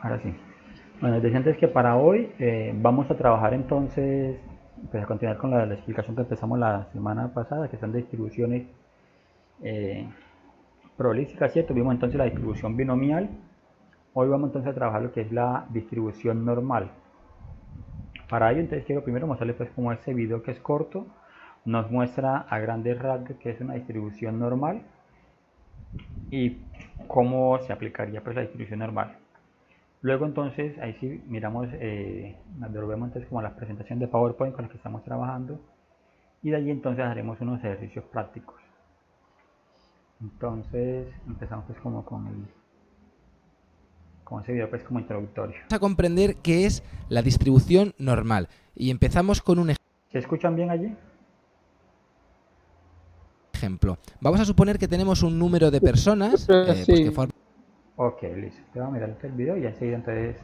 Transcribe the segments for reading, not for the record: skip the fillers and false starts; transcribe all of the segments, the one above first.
Ahora sí. Bueno, decía antes que para hoy vamos a trabajar entonces, pues a continuar con la explicación que empezamos la semana pasada, que son de distribuciones eh, probabilísticas, ¿cierto? Vimos entonces la distribución binomial. Hoy vamos entonces a trabajar lo que es la distribución normal. Para ello entonces quiero primero mostrarles pues como este video que es corto, nos muestra a grandes rasgos que es una distribución normal y cómo se aplicaría pues la distribución normal. Luego entonces, ahí sí miramos, nos devolvemos entonces como la presentación de PowerPoint con la que estamos trabajando y de allí entonces haremos unos ejercicios prácticos. Entonces empezamos pues como con ese video pues como introductorio. Vamos a comprender qué es la distribución normal y empezamos con un ¿Se escuchan bien allí? ejemplo. Vamos a suponer que tenemos un número de personas pues que forman. Ok, listo. Te voy a mirar el video y enseguida entonces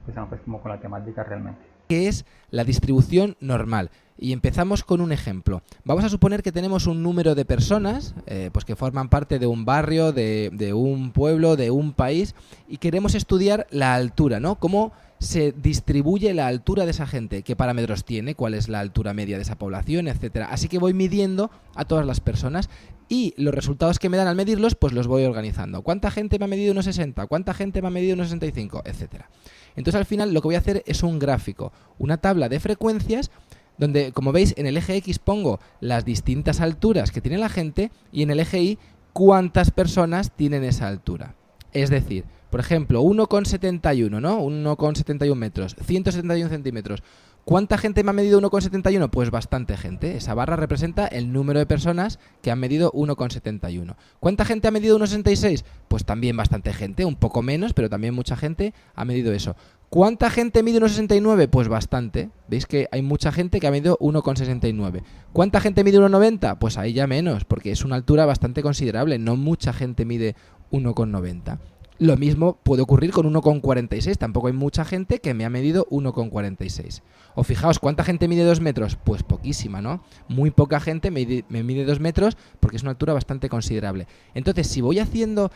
empezamos pues como con la temática realmente. ¿Qué es la distribución normal? Y empezamos con un ejemplo. Vamos a suponer que tenemos un número de personas pues que forman parte de un barrio, de un pueblo, de un país y queremos estudiar la altura, ¿no? Cómo se distribuye la altura de esa gente, qué parámetros tiene, cuál es la altura media de esa población, etcétera. Así que voy midiendo a todas las personas y los resultados que me dan al medirlos, pues los voy organizando. ¿Cuánta gente me ha medido unos 60? ¿Cuánta gente me ha medido unos 65? Etcétera. Entonces al final lo que voy a hacer es un gráfico, una tabla de frecuencias donde, como veis, en el eje X pongo las distintas alturas que tiene la gente y en el eje Y cuántas personas tienen esa altura. Es decir, por ejemplo, 1,71, ¿no? 1,71 metros, 171 centímetros. ¿Cuánta gente me ha medido 1,71? Pues bastante gente. Esa barra representa el número de personas que han medido 1,71. ¿Cuánta gente ha medido 1,66? Pues también bastante gente, un poco menos, pero también mucha gente ha medido eso. ¿Cuánta gente mide 1,69? Pues bastante. ¿Veis que hay mucha gente que ha medido 1,69? ¿Cuánta gente mide 1,90? Pues ahí ya menos, porque es una altura bastante considerable. No mucha gente mide 1,90. Lo mismo puede ocurrir con 1,46. Tampoco hay mucha gente que me ha medido 1,46. O fijaos, ¿cuánta gente mide 2 metros? Pues poquísima, ¿no? Muy poca gente me mide 2 metros porque es una altura bastante considerable. Entonces, si voy haciendo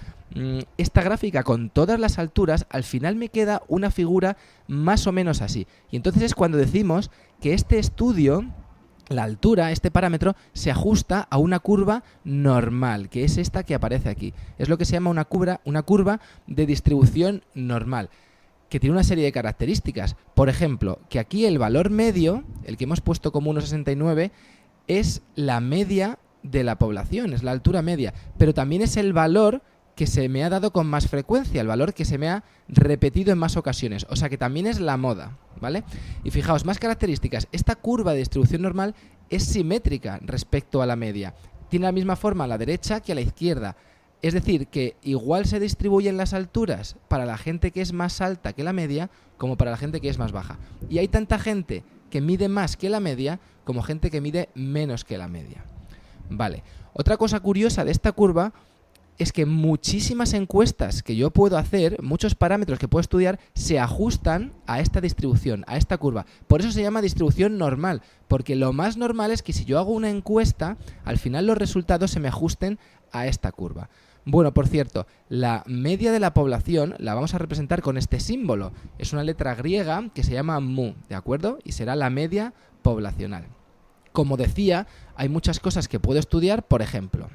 esta gráfica con todas las alturas, al final me queda una figura más o menos así. Y entonces es cuando decimos que este estudio, la altura, este parámetro, se ajusta a una curva normal, que es esta que aparece aquí. Es lo que se llama una curva de distribución normal, que tiene una serie de características. Por ejemplo, que aquí el valor medio, el que hemos puesto como 1,69, es la media de la población, es la altura media, pero también es el valor que se me ha dado con más frecuencia, el valor que se me ha repetido en más ocasiones, o sea que también es la moda, ¿vale? Y fijaos, más características, esta curva de distribución normal es simétrica respecto a la media, tiene la misma forma a la derecha que a la izquierda, es decir, que igual se distribuyen las alturas para la gente que es más alta que la media como para la gente que es más baja, y hay tanta gente que mide más que la media como gente que mide menos que la media. Vale, otra cosa curiosa de esta curva es que muchísimas encuestas que yo puedo hacer, muchos parámetros que puedo estudiar, se ajustan a esta distribución, a esta curva. Por eso se llama distribución normal, porque lo más normal es que si yo hago una encuesta, al final los resultados se me ajusten a esta curva. Bueno, por cierto, la media de la población la vamos a representar con este símbolo. Es una letra griega que se llama mu, ¿de acuerdo? Y será la media poblacional. Como decía, hay muchas cosas que puedo estudiar, por ejemplo,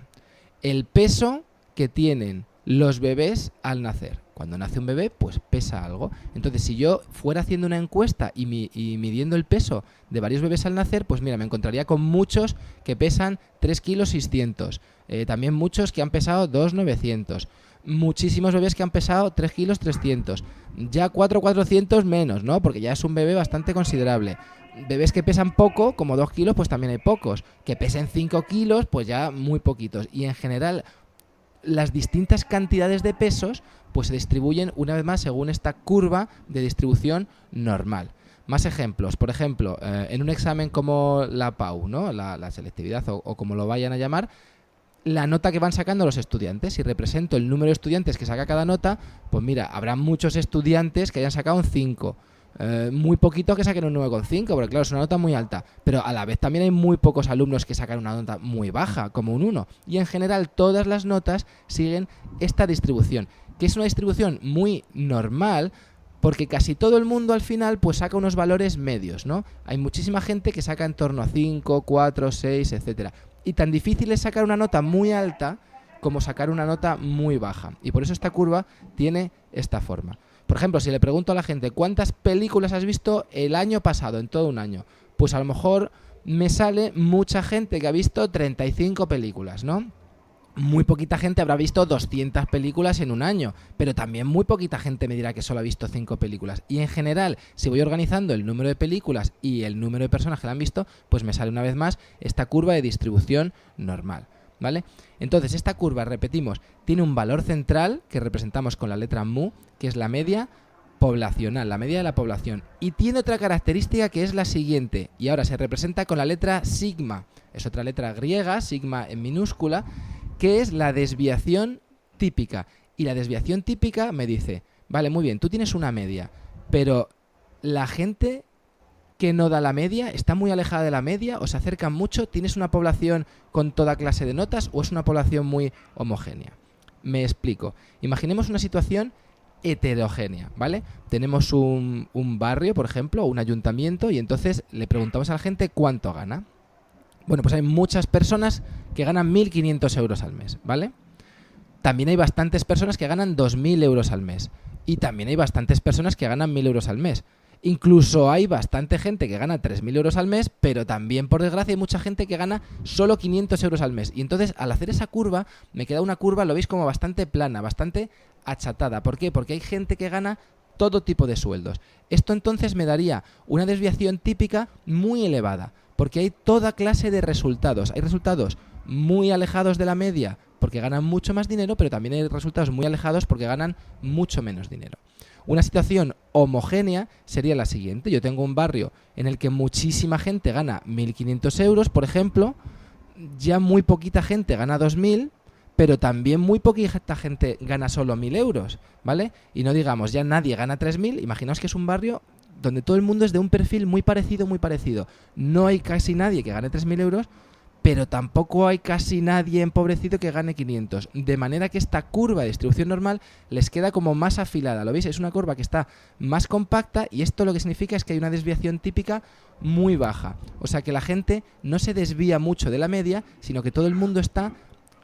el peso que tienen los bebés al nacer. Cuando nace un bebé, pues pesa algo. Entonces, si yo fuera haciendo una encuesta y midiendo el peso de varios bebés al nacer, pues mira, me encontraría con muchos que pesan 3,6 kg. También muchos que han pesado 2,900. Muchísimos bebés que han pesado 3,3 kg. Ya 4,400 menos, ¿no? Porque ya es un bebé bastante considerable. Bebés que pesan poco, como 2 kilos, pues también hay pocos. Que pesen 5 kilos, pues ya muy poquitos. Y en general, las distintas cantidades de pesos pues se distribuyen una vez más según esta curva de distribución normal. Más ejemplos, por ejemplo, en un examen como la PAU, ¿no? la selectividad o como lo vayan a llamar, la nota que van sacando los estudiantes. Si represento el número de estudiantes que saca cada nota, pues mira, habrá muchos estudiantes que hayan sacado un 5. Muy poquitos que saquen un 9,5, porque claro, es una nota muy alta, pero a la vez también hay muy pocos alumnos que sacan una nota muy baja, como un 1, y en general todas las notas siguen esta distribución, que es una distribución muy normal, porque casi todo el mundo al final pues saca unos valores medios, ¿no? Hay muchísima gente que saca en torno a 5, 4, 6, etcétera. Y tan difícil es sacar una nota muy alta como sacar una nota muy baja. Y por eso esta curva tiene esta forma. Por ejemplo, si le pregunto a la gente cuántas películas has visto el año pasado, en todo un año, pues a lo mejor me sale mucha gente que ha visto 35 películas, ¿no? Muy poquita gente habrá visto 200 películas en un año, pero también muy poquita gente me dirá que solo ha visto 5 películas. Y en general, si voy organizando el número de películas y el número de personas que la han visto, pues me sale una vez más esta curva de distribución normal, ¿vale? Entonces, esta curva, repetimos, tiene un valor central que representamos con la letra mu, que es la media poblacional, la media de la población. Y tiene otra característica que es la siguiente, y ahora se representa con la letra sigma. Es otra letra griega, sigma en minúscula, que es la desviación típica. Y la desviación típica me dice, vale, muy bien, tú tienes una media, pero la gente que no da la media está muy alejada de la media o se acercan mucho, ¿tienes una población con toda clase de notas o es una población muy homogénea? Me explico. Imaginemos una situación heterogénea, ¿vale? Tenemos un barrio, por ejemplo, o un ayuntamiento, y entonces le preguntamos a la gente cuánto gana. Bueno, pues hay muchas personas que ganan 1.500 euros al mes, ¿vale? También hay bastantes personas que ganan 2.000 euros al mes. Y también hay bastantes personas que ganan 1.000 euros al mes. Incluso hay bastante gente que gana 3.000 euros al mes, pero también, por desgracia, hay mucha gente que gana solo 500 euros al mes. Y entonces, al hacer esa curva, me queda una curva, lo veis, como bastante plana, bastante achatada. ¿Por qué? Porque hay gente que gana todo tipo de sueldos. Esto entonces me daría una desviación típica muy elevada, porque hay toda clase de resultados. Hay resultados muy alejados de la media porque ganan mucho más dinero, pero también hay resultados muy alejados porque ganan mucho menos dinero. Una situación homogénea sería la siguiente. Yo tengo un barrio en el que muchísima gente gana 1.500 euros, por ejemplo, ya muy poquita gente gana 2.000, pero también muy poquita gente gana solo 1.000 euros, ¿vale? Y no digamos, ya nadie gana 3.000, imaginaos que es un barrio donde todo el mundo es de un perfil muy parecido, muy parecido. No hay casi nadie que gane 3.000 euros, pero tampoco hay casi nadie empobrecido que gane 500. De manera que esta curva de distribución normal les queda como más afilada. ¿Lo veis? Es una curva que está más compacta y esto lo que significa es que hay una desviación típica muy baja. O sea que la gente no se desvía mucho de la media, sino que todo el mundo está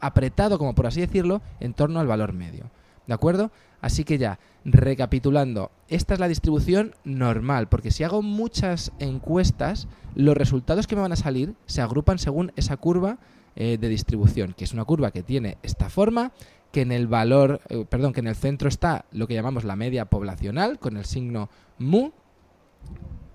apretado, como por así decirlo, en torno al valor medio. ¿De acuerdo? Así que ya, recapitulando, esta es la distribución normal, porque si hago muchas encuestas, los resultados que me van a salir se agrupan según esa curva de distribución, que es una curva que tiene esta forma, que en el valor, que en el centro está lo que llamamos la media poblacional, con el signo mu,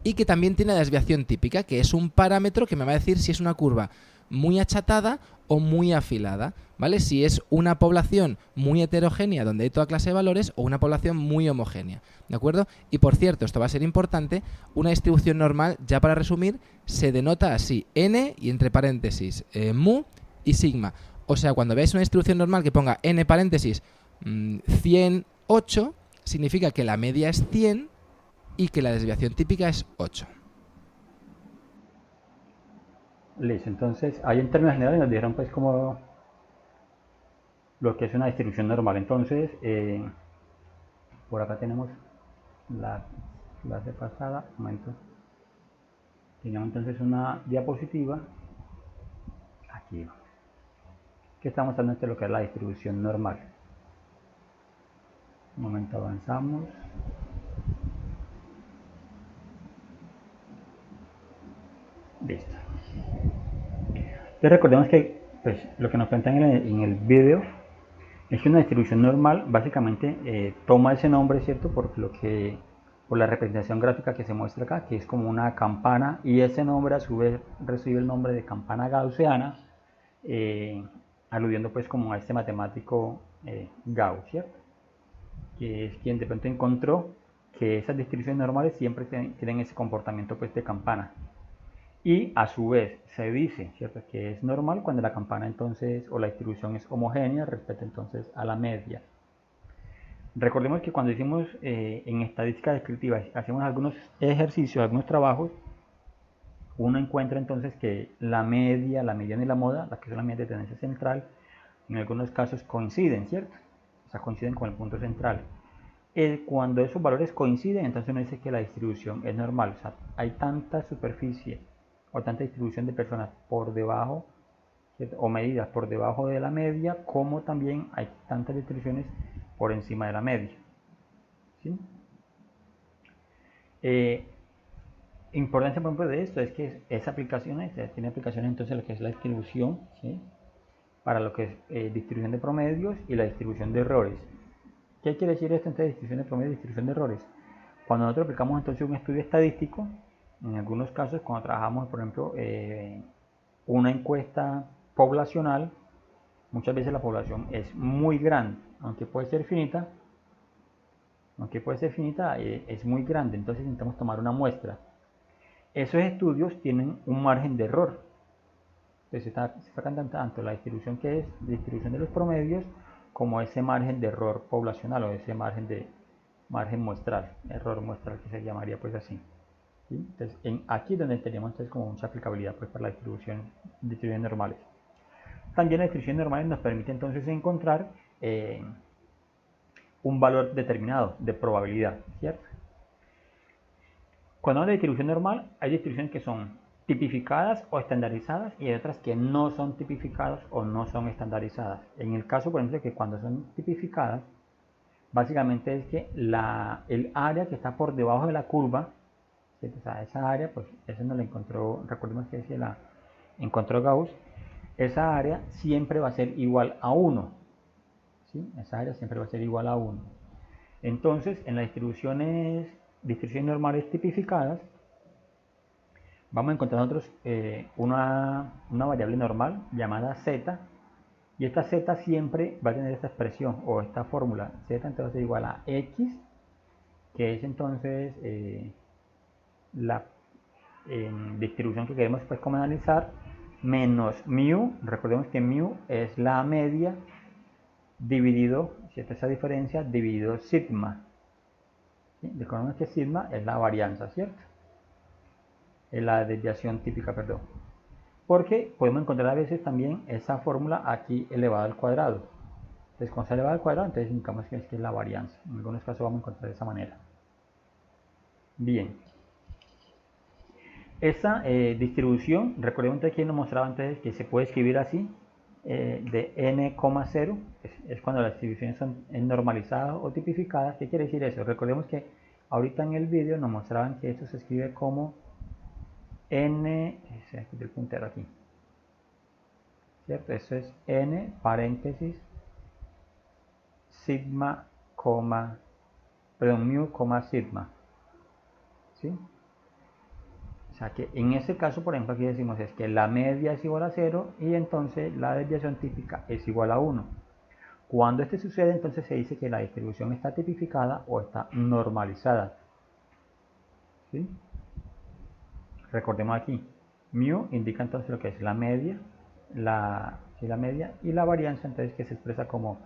y que también tiene la desviación típica, que es un parámetro que me va a decir si es una curva muy achatada o muy afilada, ¿vale? Si es una población muy heterogénea donde hay toda clase de valores o una población muy homogénea, ¿de acuerdo? Y por cierto, esto va a ser importante, una distribución normal, ya para resumir, se denota así, n y entre paréntesis mu y sigma. O sea, cuando veáis una distribución normal que ponga n paréntesis 108, significa que la media es 100 y que la desviación típica es 8. Listo, entonces ahí en términos generales nos dijeron pues como lo que es una distribución normal. Entonces, por acá tenemos la clase pasada, un momento, teníamos entonces una diapositiva, aquí, que está mostrando lo que es la distribución normal. Un momento, avanzamos. Listo. Entonces recordemos que pues, lo que nos cuentan en el video es que una distribución normal básicamente toma ese nombre, ¿cierto? Por la representación gráfica que se muestra acá, que es como una campana, y ese nombre a su vez recibe el nombre de campana gaussiana, aludiendo pues como a este matemático Gauss, ¿cierto? Que es quien de pronto encontró que esas distribuciones normales siempre tienen ese comportamiento pues de campana. Y a su vez se dice, ¿cierto?, que es normal cuando la campana entonces o la distribución es homogénea respecto entonces a la media. Recordemos que cuando hicimos en estadística descriptiva, hacemos algunos ejercicios, algunos trabajos, uno encuentra entonces que la media, la mediana y la moda, las que son las medias de tendencia central, en algunos casos coinciden, ¿cierto? sea, coinciden con el punto central. Cuando esos valores coinciden, entonces uno dice que la distribución es normal. O sea, hay tanta superficie o tanta distribución de personas por debajo, ¿cierto?, o medidas por debajo de la media, como también hay tantas distribuciones por encima de la media. ¿Sí? Importancia, por ejemplo, de esto es que esa aplicación tiene aplicaciones entonces lo que es la distribución, ¿sí?, para lo que es distribución de promedios y la distribución de errores. ¿Qué quiere decir esto entre distribución de promedios y distribución de errores? Cuando nosotros aplicamos entonces un estudio estadístico, en algunos casos cuando trabajamos, por ejemplo, una encuesta poblacional, muchas veces la población es muy grande, aunque puede ser finita, es muy grande, entonces intentamos tomar una muestra. Esos estudios tienen un margen de error. Entonces se sacan tanto la distribución que es distribución de los promedios como ese margen de error poblacional o ese margen muestral, error muestral que se llamaría pues así. ¿Sí? Entonces aquí es donde tenemos entonces como mucha aplicabilidad pues para la distribuciones normales. También las distribuciones normales nos permite entonces encontrar un valor determinado de probabilidad, ¿cierto? Cuando hablamos de distribución normal, hay distribuciones que son tipificadas o estandarizadas y hay otras que no son tipificadas o no son estandarizadas. En el caso, por ejemplo, que cuando son tipificadas, básicamente es que el área que está por debajo de la curva, ¿cierto?, o sea, esa área, pues eso no la encontró, recordemos que si la encontró Gauss, esa área siempre va a ser igual a 1. ¿Sí? Esa área siempre va a ser igual a 1. Entonces, en las distribuciones normales tipificadas, vamos a encontrar nosotros una variable normal llamada z, y esta z siempre va a tener esta expresión o esta fórmula, z entonces igual a x, que es entonces la distribución que queremos pues como analizar, menos mu. Recordemos que mu es la media dividido, ¿cierto?, esa diferencia dividido sigma. ¿Sí? Recordemos que sigma es la varianza, ¿cierto?, es la desviación típica, perdón. Porque podemos encontrar a veces también esa fórmula aquí elevada al cuadrado. Entonces, cuando se eleva al cuadrado, entonces indicamos que es la varianza. En algunos casos vamos a encontrar de esa manera. Bien. Esa distribución, recordemos que aquí nos mostraba antes que se puede escribir así, de n,0, es cuando las distribuciones son normalizadas o tipificadas. ¿Qué quiere decir eso? Recordemos que ahorita en el vídeo nos mostraban que esto se escribe como n, se quita el puntero aquí, ¿cierto? Eso es n paréntesis sigma, mu, sigma, ¿sí? O sea que en ese caso, por ejemplo, aquí decimos es que la media es igual a 0 y entonces la desviación típica es igual a 1. Cuando esto sucede, entonces se dice que la distribución está tipificada o está normalizada. ¿Sí? Recordemos aquí, mu indica entonces lo que es la media, y la varianza entonces que se expresa como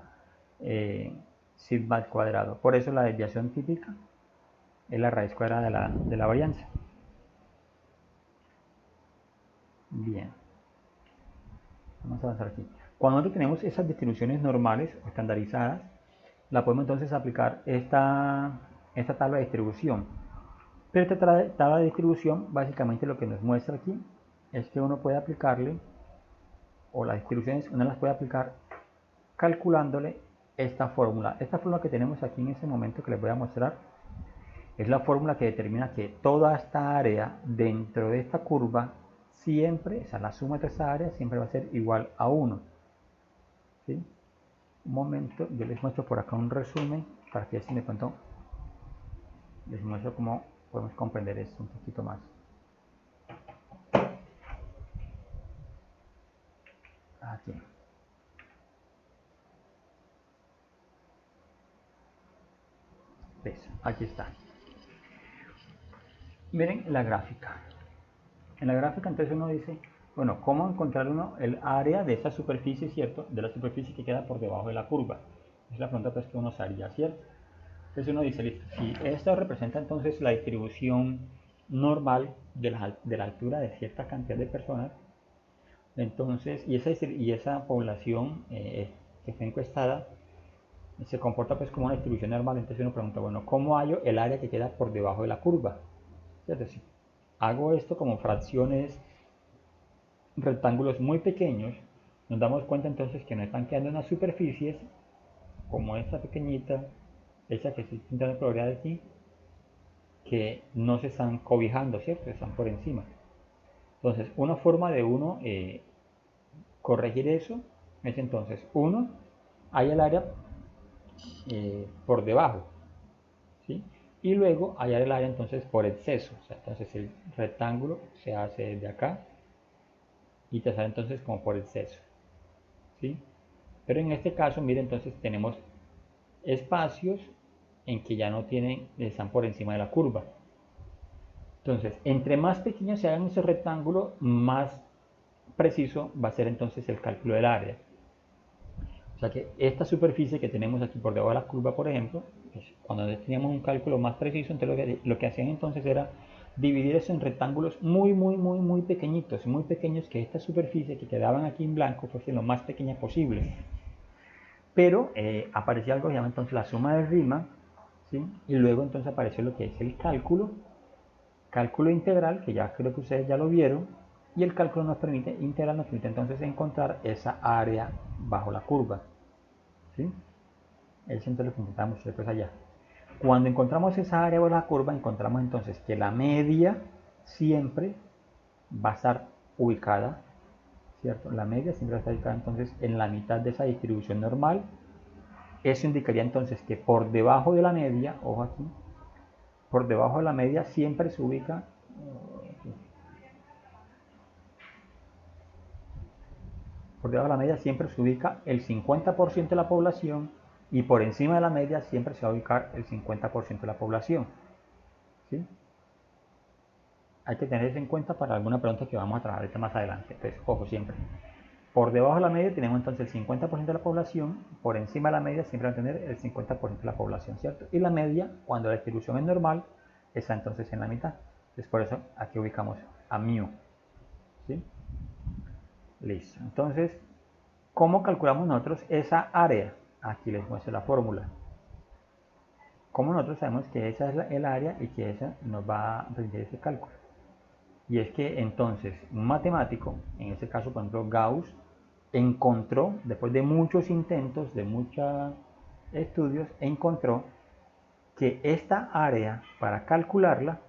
sigma al cuadrado. Por eso la desviación típica es la raíz cuadrada de la varianza. Bien, vamos a avanzar aquí. Cuando nosotros tenemos esas distribuciones normales o estandarizadas, la podemos entonces aplicar esta tabla de distribución. Pero esta tabla de distribución básicamente lo que nos muestra aquí es que uno puede aplicarle, o las distribuciones uno las puede aplicar calculándole esta fórmula. Esta fórmula que tenemos aquí en este momento que les voy a mostrar es la fórmula que determina que toda esta área dentro de esta curva siempre, o sea, la suma de esta área siempre va a ser igual a 1. ¿Sí? Un momento, yo les muestro por acá un resumen para que así de pronto les muestro cómo podemos comprender esto un poquito más. Aquí. ¿Ves? Aquí está. Miren la gráfica. En la gráfica entonces uno dice, bueno, ¿cómo encontrar uno el área de esa superficie, ¿cierto? De la superficie que queda por debajo de la curva. Es la pregunta pues que uno se haría, ¿cierto? Entonces uno dice, listo, si esto representa entonces la distribución normal de la altura de cierta cantidad de personas, entonces, y esa población que fue encuestada se comporta pues como una distribución normal. Entonces uno pregunta, bueno, ¿cómo hallo el área que queda por debajo de la curva? Es decir, hago esto como fracciones, rectángulos muy pequeños, nos damos cuenta entonces que nos están quedando unas superficies como esta pequeñita, esta que estoy intentando colorear aquí, que no se están cobijando, ¿cierto? Están por encima. Entonces, una forma de uno corregir eso es entonces, uno, hay el área por debajo, ¿sí? Y luego hallar el área entonces por exceso. O sea, entonces el rectángulo se hace desde acá y te sale entonces como por exceso, ¿sí? Pero en este caso, mire, entonces tenemos espacios en que ya no tienen, están por encima de la curva. Entonces, entre más pequeños se hagan esos rectángulos, más preciso va a ser entonces el cálculo del área. O sea que esta superficie que tenemos aquí por debajo de la curva, por ejemplo, pues cuando teníamos un cálculo más preciso, entonces lo que hacían entonces era dividir eso en rectángulos muy pequeñitos, muy pequeños, que esta superficie que quedaban aquí en blanco fuese lo más pequeña posible. Pero aparecía algo que se llama entonces la suma de Riemann, ¿sí? Y luego entonces apareció lo que es el cálculo integral, que ya creo que ustedes ya lo vieron, y el cálculo integral nos permite entonces encontrar esa área bajo la curva, ¿sí? Eso entonces lo que intentamos después allá. Cuando encontramos esa área bajo la curva, encontramos entonces que la media siempre va a estar ubicada, ¿cierto? La media siempre va a estar ubicada entonces en la mitad de esa distribución normal. Eso indicaría entonces que por debajo de la media, ojo aquí, por debajo de la media siempre se ubica, por debajo de la media siempre se ubica el 50% de la población y por encima de la media siempre se va a ubicar el 50% de la población, ¿sí? Hay que tener eso en cuenta para alguna pregunta que vamos a trabajar más adelante. Entonces, ojo siempre. Por debajo de la media tenemos entonces el 50% de la población, por encima de la media siempre va a tener el 50% de la población, ¿cierto? Y la media, cuando la distribución es normal, está entonces en la mitad. Entonces por eso aquí ubicamos a mu, ¿sí? Listo. Entonces, ¿cómo calculamos nosotros esa área? Aquí les muestro la fórmula. ¿Cómo nosotros sabemos que esa es el área y que esa nos va a permitir ese cálculo? Y es que entonces un matemático, en este caso por ejemplo Gauss, encontró, después de muchos intentos, de muchos estudios, encontró que esta área para calcularla,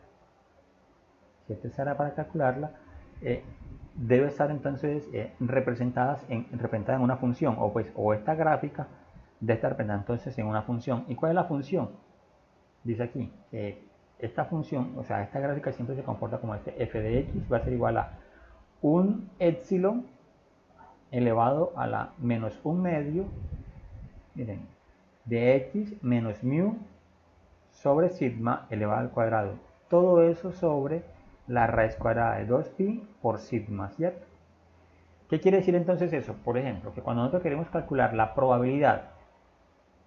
eh, debe estar entonces representada en una función, o esta gráfica debe estar representada entonces en una función. ¿Y cuál es la función? Dice aquí, esta función, o sea, esta gráfica siempre se comporta como este f de x va a ser igual a un epsilon elevado a la menos un medio, miren, de x menos mu sobre sigma elevado al cuadrado. Todo eso sobre la raíz cuadrada de 2pi por sigma, ¿cierto? ¿Qué quiere decir entonces eso? Por ejemplo, que cuando nosotros queremos calcular la probabilidad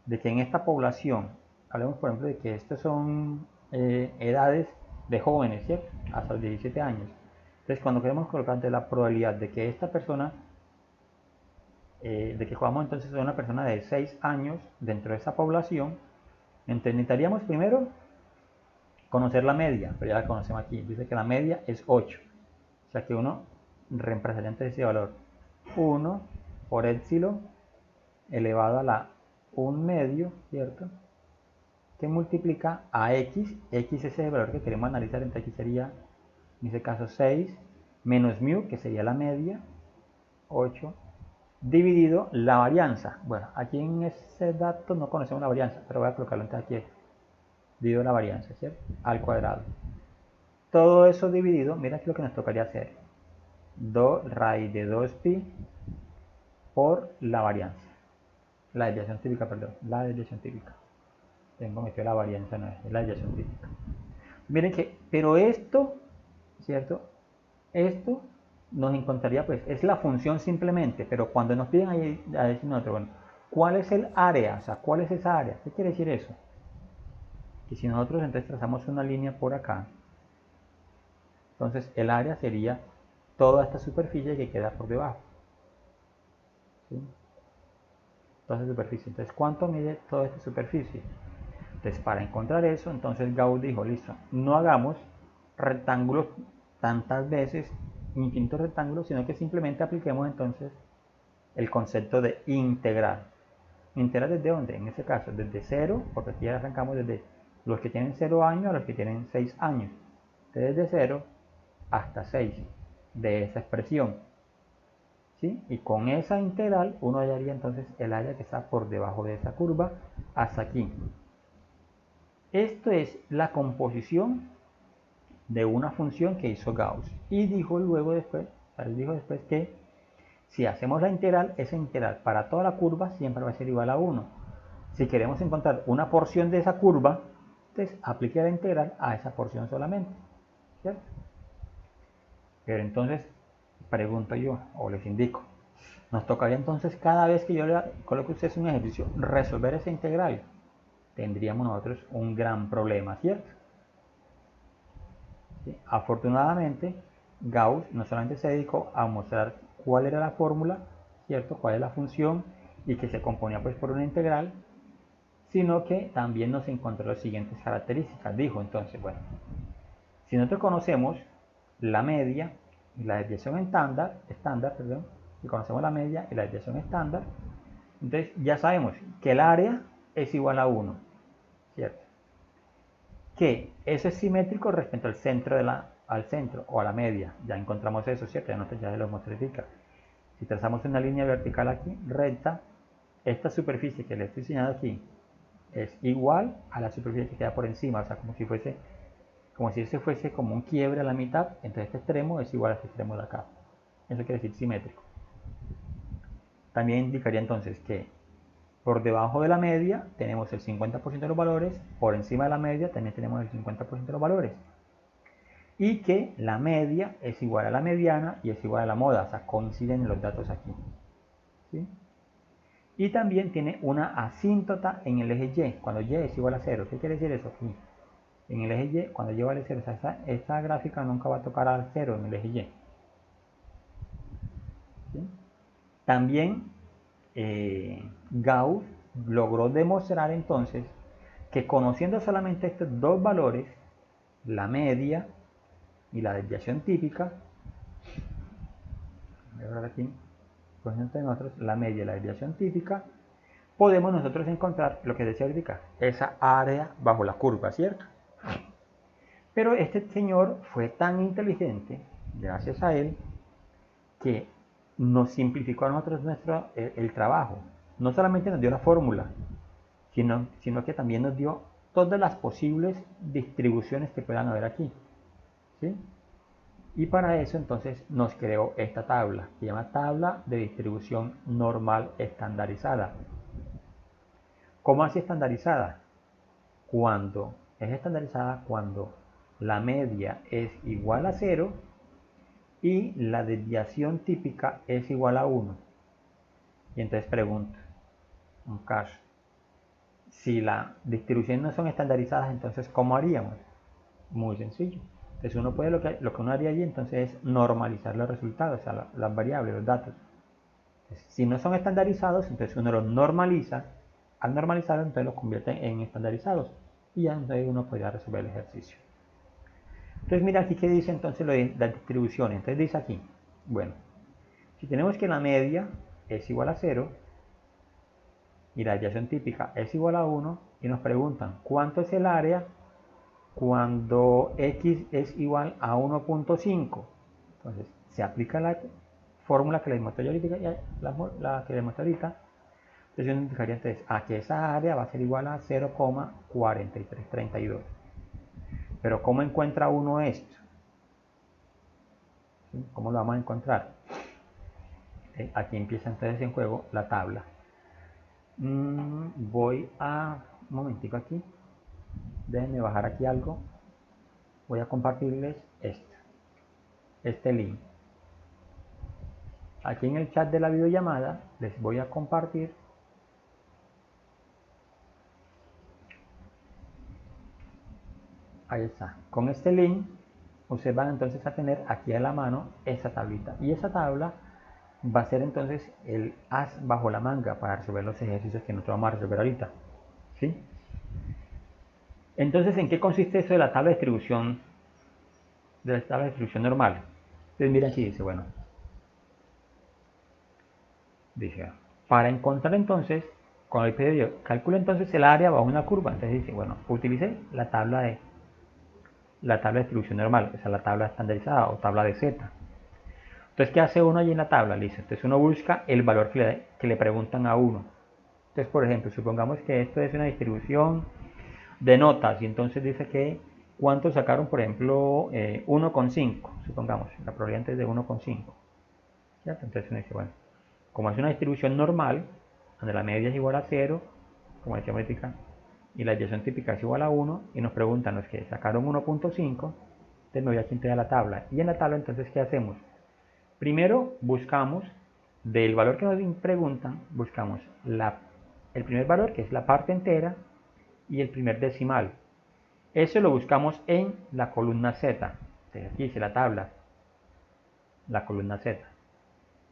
de que en esta población, hablemos por ejemplo de que estas son edades de jóvenes, ¿cierto? Hasta los 17 años. Entonces cuando queremos colocar la probabilidad de que esta persona, de que jugamos entonces a una persona de 6 años dentro de esa población, entonces necesitaríamos primero conocer la media, pero ya la conocemos aquí. Dice que la media es 8. O sea que uno reemplazaría entonces ese valor 1 por epsilon elevado a la 1 medio, ¿cierto? Que multiplica a x. X es el valor que queremos analizar, entonces aquí sería, en este caso 6, menos mu, que sería la media, 8, dividido la varianza. Bueno, aquí en ese dato no conocemos la varianza, pero voy a colocarlo entonces aquí, dividido la varianza, ¿cierto? Al cuadrado. Todo eso dividido, mira aquí lo que nos tocaría hacer. 2 raíz de 2pi por la varianza. La desviación típica, perdón. La desviación típica. Tengo metido la varianza, no es la desviación típica. Miren que, pero esto, ¿cierto? Esto nos encontraría, pues, es la función simplemente, pero cuando nos piden ahí a decir nosotros, bueno, ¿cuál es el área? O sea, ¿cuál es esa área? ¿Qué quiere decir eso? Que si nosotros entonces trazamos una línea por acá, entonces el área sería toda esta superficie que queda por debajo, ¿sí? toda esa superficie. Entonces, ¿cuánto mide toda esta superficie? Entonces, para encontrar eso, entonces Gauss dijo, listo, no hagamos rectángulos tantas veces, infinitos rectángulos, sino que simplemente apliquemos entonces el concepto de integral. ¿Integral desde dónde? En este caso, desde 0, porque aquí ya arrancamos desde los que tienen 0 años a los que tienen 6 años. Entonces, desde 0 hasta 6 de esa expresión. ¿Sí? Y con esa integral uno hallaría entonces el área que está por debajo de esa curva hasta aquí. Esto es la composición de una función que hizo Gauss. Y dijo luego después, que si hacemos la integral, esa integral para toda la curva siempre va a ser igual a 1. Si queremos encontrar una porción de esa curva, entonces aplique la integral a esa porción solamente. ¿Cierto? Pero entonces, pregunto yo, o les indico, nos tocaría entonces cada vez que yo le coloque a ustedes un ejercicio, resolver esa integral. Tendríamos nosotros un gran problema, ¿cierto? ¿Sí? Afortunadamente, Gauss no solamente se dedicó a mostrar cuál era la fórmula, ¿cierto? Cuál es la función y que se componía pues por una integral, sino que también nos encontró las siguientes características. Dijo entonces, bueno, si nosotros conocemos la media y la desviación estándar, si conocemos la media y la desviación estándar, entonces ya sabemos que el área es igual a 1, ¿cierto? Que eso es simétrico respecto al centro, al centro o a la media. Ya encontramos eso, ¿cierto? Ya lo mostrifica. Si trazamos una línea vertical aquí, recta, esta superficie que le estoy señalando aquí es igual a la superficie que queda por encima, o sea, como si ese fuese como un quiebre a la mitad, entonces este extremo es igual a este extremo de acá. Eso quiere decir simétrico. También indicaría entonces que por debajo de la media tenemos el 50% de los valores, por encima de la media también tenemos el 50% de los valores. Y que la media es igual a la mediana y es igual a la moda, o sea, coinciden los datos aquí. ¿Sí? Y también tiene una asíntota en el eje Y, cuando Y es igual a 0. ¿Qué quiere decir eso? Aquí, en el eje Y, cuando Y vale 0, o sea, esta gráfica nunca va a tocar al 0 en el eje Y. ¿Sí? También Gauss logró demostrar entonces que conociendo solamente estos dos valores, la media y la desviación típica, aquí, nosotros, la media y la desviación típica, podemos nosotros encontrar lo que decía ahorita, esa área bajo la curva, ¿cierto? Pero este señor fue tan inteligente, gracias a él, que nos simplificó a nosotros el trabajo. No solamente nos dio la fórmula, sino que también nos dio todas las posibles distribuciones que puedan haber aquí. ¿Sí? Y para eso entonces nos creó esta tabla, que se llama tabla de distribución normal estandarizada. ¿Cómo así estandarizada? Es estandarizada cuando la media es igual a 0 y la desviación típica es igual a 1. Y entonces pregunto, un caso, si las distribuciones no son estandarizadas, entonces ¿cómo haríamos? Muy sencillo. Entonces uno puede, lo que uno haría allí entonces es normalizar los resultados, o sea, las variables, los datos. Entonces, si no son estandarizados, entonces uno los normaliza. Al normalizarlos, entonces los convierte en estandarizados. Y ya entonces uno podría resolver el ejercicio. Entonces mira aquí que dice entonces lo de las distribuciones. Entonces dice aquí, bueno, si tenemos que la media es igual a 0 y la desviación típica es igual a 1 y nos preguntan cuánto es el área cuando x es igual a 1.5, entonces se aplica la fórmula que les mostré ahorita, entonces yo indicaría entonces a que esa área va a ser igual a 0,4332. Pero ¿cómo encuentra uno esto? ¿Sí? ¿Cómo lo vamos a encontrar? Aquí empieza entonces en juego la tabla. Voy a un momentico aquí, déjenme bajar aquí algo, voy a compartirles este link. Aquí en el chat de la videollamada les voy a compartir ahí está, con este link ustedes van entonces a tener aquí a la mano esa tablita y esa tabla va a ser entonces el as bajo la manga para resolver los ejercicios que nosotros vamos a resolver ahorita. ¿Sí? Entonces, ¿en qué consiste eso de la tabla de distribución, normal? Entonces, mira aquí, dice, bueno, dice, para encontrar entonces, con el pedido, calcula entonces el área bajo una curva. Entonces dice, bueno, utilice la tabla de distribución normal, o sea, la tabla estandarizada o tabla de Z. Entonces, ¿qué hace uno allí en la tabla? Listo. Entonces uno busca el valor que le preguntan a uno. Entonces, por ejemplo, supongamos que esto es una distribución de notas y entonces dice que cuánto sacaron, por ejemplo, 1,5, supongamos, la probabilidad es de 1,5. Entonces uno dice, bueno, como es una distribución normal, donde la media es igual a 0, como decía ahorita, y la desviación típica es igual a 1, y nos preguntan los que sacaron 1,5, entonces me voy aquí a la tabla. Y en la tabla entonces, ¿qué hacemos? Primero buscamos, del valor que nos preguntan, buscamos el primer valor, que es la parte entera, y el primer decimal. Eso lo buscamos en la columna Z. Entonces aquí dice la tabla, la columna Z.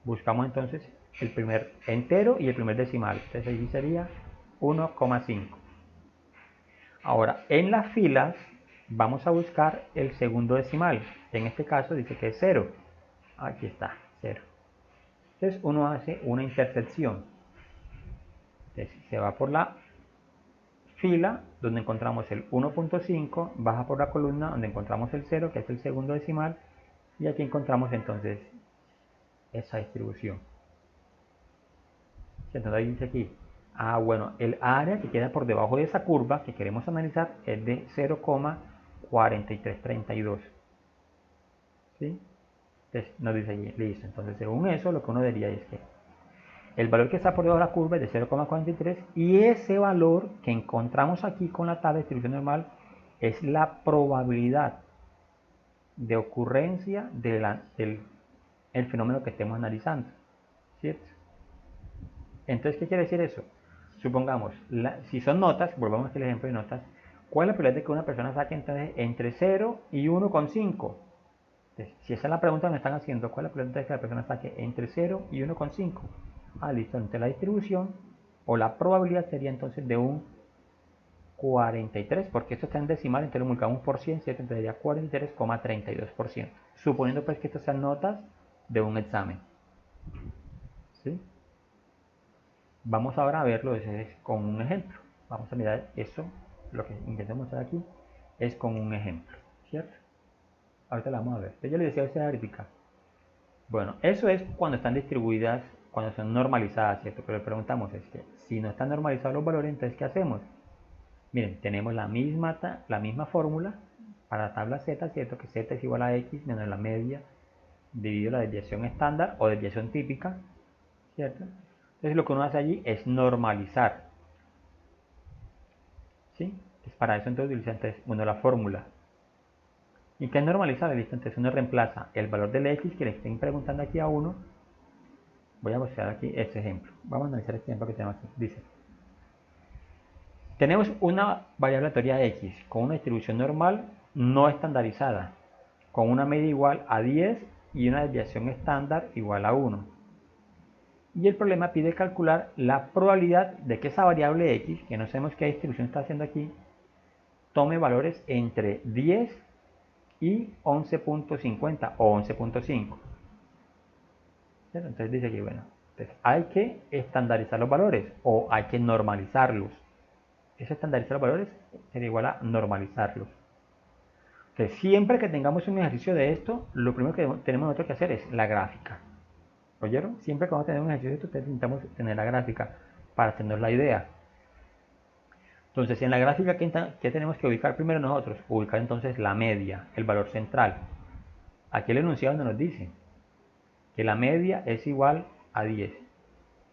Buscamos entonces el primer entero y el primer decimal. Entonces aquí sería 1,5. Ahora, en las filas vamos a buscar el segundo decimal. En este caso dice que es 0. Aquí está, 0. Entonces uno hace una intersección. Entonces se va por la fila donde encontramos el 1,5, baja por la columna donde encontramos el 0, que es el segundo decimal, y aquí encontramos entonces esa distribución. Entonces ahí dice aquí, bueno, el área que queda por debajo de esa curva que queremos analizar es de 0,4332. ¿Sí? Entonces nos dice allí, listo. Entonces según eso lo que uno diría es que el valor que está por debajo de la curva es de 0,43 y ese valor que encontramos aquí con la tabla de distribución normal es la probabilidad de ocurrencia del fenómeno que estemos analizando. ¿Cierto? Entonces, ¿qué quiere decir eso? Supongamos, si son notas, volvamos al ejemplo de notas, ¿cuál es la probabilidad de que una persona saque entonces entre 0 y 1,5? Si esa es la pregunta que me están haciendo, ¿cuál es la probabilidad de que la persona saque entre 0 y 1,5? Listo, entre la distribución o la probabilidad sería entonces de un 43, porque esto está en decimal, entonces lo multiplicamos por 100, ¿cierto? Entonces sería 43,32%, suponiendo pues que estas sean notas de un examen. ¿Sí? Vamos ahora a verlo con un ejemplo. Vamos a mirar eso, lo que intentamos hacer aquí es con un ejemplo, ¿cierto? Ahorita la vamos a ver. Yo le decía a esta aritmética. Bueno, eso es cuando están distribuidas, cuando son normalizadas, ¿cierto? Pero le preguntamos es que si no están normalizados los valores, entonces ¿qué hacemos? Miren, tenemos la misma fórmula para la tabla Z, ¿cierto? Que Z es igual a X menos la media dividido la desviación estándar o desviación típica, ¿cierto? Entonces lo que uno hace allí es normalizar, ¿sí? Entonces, para eso entonces utiliza entonces uno la fórmula. ¿Y qué es normalizar? ¿Listo? Entonces uno reemplaza el valor del X que le estén preguntando aquí a uno. Voy a mostrar aquí este ejemplo. Vamos a analizar este ejemplo que tenemos aquí. Dice, tenemos una variable aleatoria X con una distribución normal no estandarizada, con una media igual a 10 y una desviación estándar igual a 1. Y el problema pide calcular la probabilidad de que esa variable X, que no sabemos qué distribución está haciendo aquí, tome valores entre 10 y 11.50 o 11.5. Entonces dice aquí, bueno, entonces hay que estandarizar los valores o hay que normalizarlos. Ese estandarizar los valores sería igual a normalizarlos. Entonces, siempre que tengamos un ejercicio de esto, lo primero que tenemos nosotros que hacer es la gráfica. ¿Oyeron? Siempre que vamos a tener un ejercicio de esto, necesitamos tener la gráfica para tener la idea. Entonces, en la gráfica, ¿qué tenemos que ubicar primero nosotros? Ubicar entonces la media, el valor central. Aquí el enunciado nos dice que la media es igual a 10.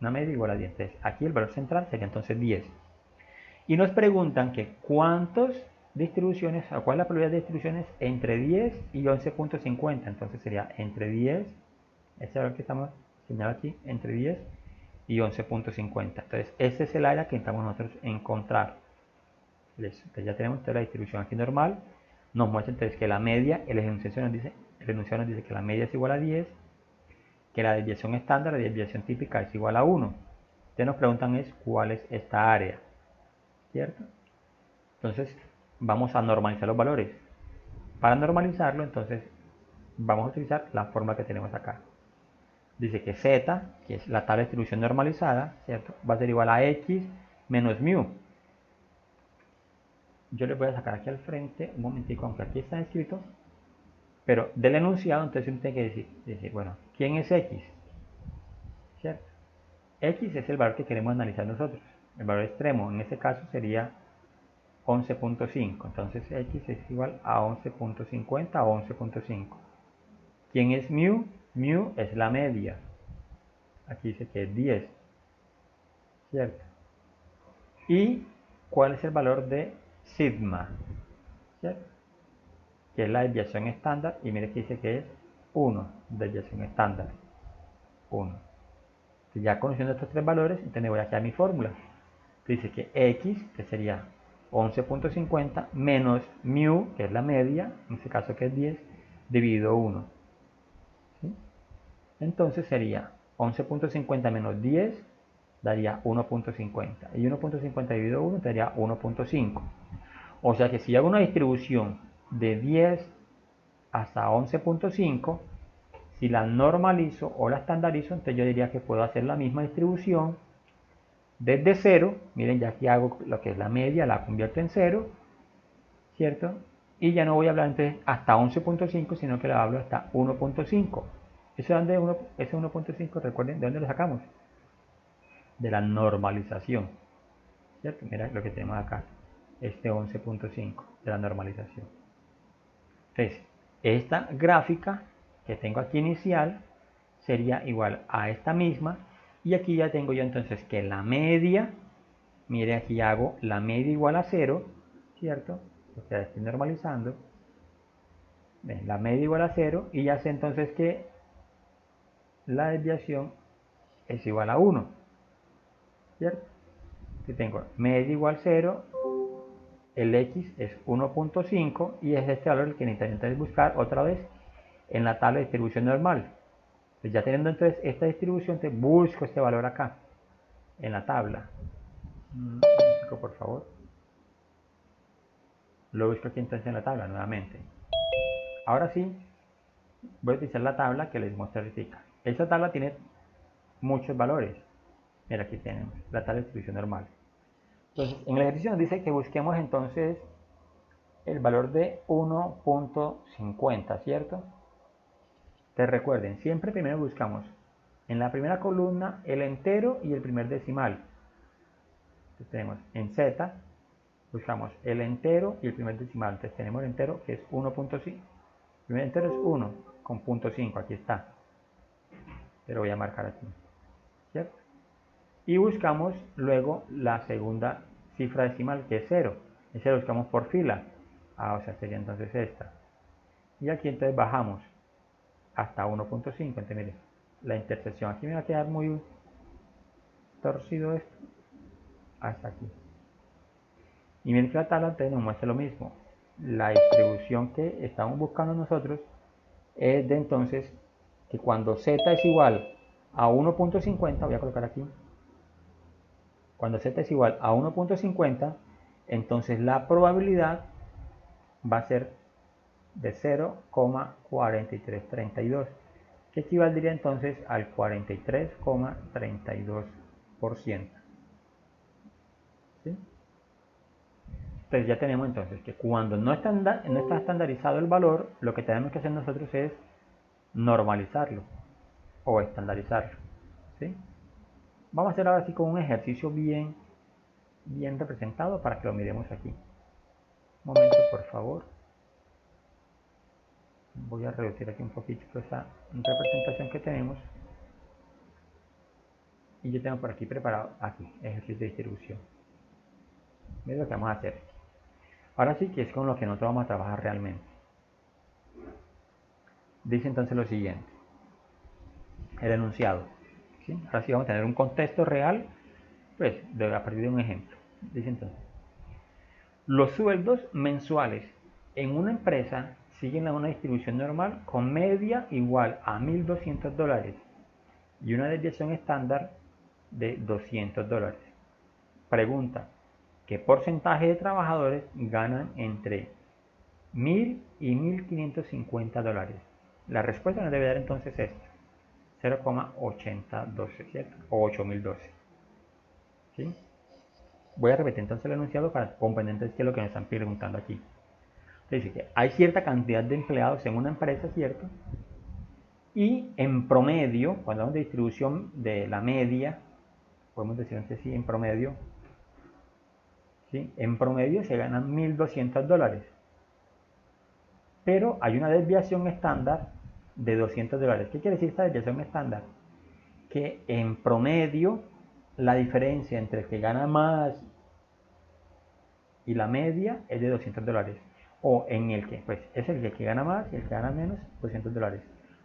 Una media igual a 10. Entonces, aquí el valor central sería entonces 10. Y nos preguntan que cuántas distribuciones, o cuál es la probabilidad de distribuciones entre 10 y 11.50. Entonces sería entre 10, ese valor que estamos señalando aquí, entre 10 y 11.50. Entonces ese es el área que intentamos nosotros encontrar. Entonces ya tenemos toda la distribución aquí normal. Nos muestra entonces que la media, el enunciado nos dice que la media es igual a 10, que la desviación estándar, la desviación típica es igual a 1. Ustedes nos preguntan es cuál es esta área, ¿cierto? Entonces vamos a normalizar los valores. Para normalizarlo, entonces vamos a utilizar la fórmula que tenemos acá. Dice que z, que es la tabla de distribución normalizada, ¿cierto?, va a ser igual a x menos mu. Yo les voy a sacar aquí al frente un momentico, aunque aquí está escrito, pero del enunciado, entonces uno tiene que decir, bueno, ¿quién es x? ¿Cierto? X es el valor que queremos analizar nosotros. El valor extremo en este caso sería 11.5. Entonces x es igual a 11.50 o 11.5. ¿Quién es mu? Mu es la media. Aquí dice que es 10. ¿Cierto? ¿Y cuál es el valor de sigma? ¿Cierto? Que es la desviación estándar. Y mire que dice que es 1. Desviación estándar. 1. Ya conociendo estos tres valores, entonces voy a quedar mi fórmula. Dice que x, que sería 11.50, menos mu, que es la media, en este caso que es 10, dividido 1. ¿Sí? Entonces sería 11.50 menos 10, daría 1.50. Y 1.50 dividido 1 daría 1.5. O sea que si hago una distribución de 10 hasta 11.5, si la normalizo o la estandarizo, entonces yo diría que puedo hacer la misma distribución desde 0. Miren, ya aquí hago lo que es la media, la convierto en 0, ¿cierto? Y ya no voy a hablar entonces hasta 11.5, sino que la hablo hasta 1.5. Ese 1.5, recuerden, ¿de dónde lo sacamos? De la normalización, ¿cierto? Mira lo que tenemos acá, este 11.5 de la normalización. Entonces, esta gráfica que tengo aquí inicial sería igual a esta misma, y aquí ya tengo yo entonces que la media, mire, aquí hago la media igual a 0, ¿cierto? O sea, estoy normalizando. ¿Ven? La media igual a 0, y ya sé entonces que la desviación es igual a 1, ¿cierto? Aquí tengo media igual a 0, el x es 1.5, y es este valor el que necesitamos buscar otra vez en la tabla de distribución normal. Pues ya teniendo entonces esta distribución, te busco este valor acá en la tabla. Por favor, lo busco aquí entonces en la tabla nuevamente. Ahora sí, voy a utilizar la tabla que les mostré ahorita. Esta tabla tiene muchos valores. Mira, aquí tenemos la tabla de distribución normal. Entonces, en el ejercicio nos dice que busquemos entonces el valor de 1.50, ¿cierto? Entonces recuerden, siempre primero buscamos en la primera columna el entero y el primer decimal. Entonces tenemos en Z, buscamos el entero y el primer decimal. Entonces tenemos el entero que es 1.5. El primer entero es 1 con 0.5, aquí está. Pero voy a marcar aquí, ¿cierto? Y buscamos luego la segunda cifra decimal, que es 0. Ese lo buscamos por fila. O sea, sería entonces esta. Y aquí entonces bajamos hasta 1.5. Entonces miren, la intersección. Aquí me va a quedar muy torcido esto. Hasta aquí. Y miren que la tabla entonces nos muestra lo mismo. La distribución que estamos buscando nosotros es de entonces que cuando z es igual a 1.50, voy a colocar aquí, cuando z es igual a 1.50, entonces la probabilidad va a ser de 0,4332, que equivaldría entonces al 43,32%. ¿Sí? Entonces ya tenemos entonces que cuando no está estandarizado el valor, lo que tenemos que hacer nosotros es normalizarlo o estandarizarlo. ¿Sí? Vamos a hacer ahora sí con un ejercicio bien representado para que lo miremos aquí. Un momento, por favor. Voy a reducir aquí un poquito esa representación que tenemos. Y yo tengo por aquí preparado, aquí, ejercicio de distribución. Miren lo que vamos a hacer. Ahora sí que es con lo que nosotros vamos a trabajar realmente. Dice entonces lo siguiente. El enunciado. ¿Sí? Ahora sí vamos a tener un contexto real, pues, a partir de un ejemplo. Dice entonces. Los sueldos mensuales en una empresa siguen una distribución normal con media igual a $1.200. y una desviación estándar de $200. Pregunta, ¿qué porcentaje de trabajadores ganan entre 1.000 y $1.550? La respuesta nos debe dar entonces esta, 0,8012, ¿cierto? O 8.012. ¿Sí? Voy a repetir entonces el enunciado para comprender entonces qué es lo que me están preguntando aquí. Dice que hay cierta cantidad de empleados en una empresa, ¿cierto? Y en promedio, cuando hablamos de distribución de la media, podemos decir entonces sí, en promedio, ¿sí? En promedio se ganan $1.200. Pero hay una desviación estándar de $200. ¿Qué quiere decir esta desviación estándar? Que en promedio la diferencia entre el que gana más y la media es de $200. O en el que, pues, es el que gana más y el que gana menos, $200.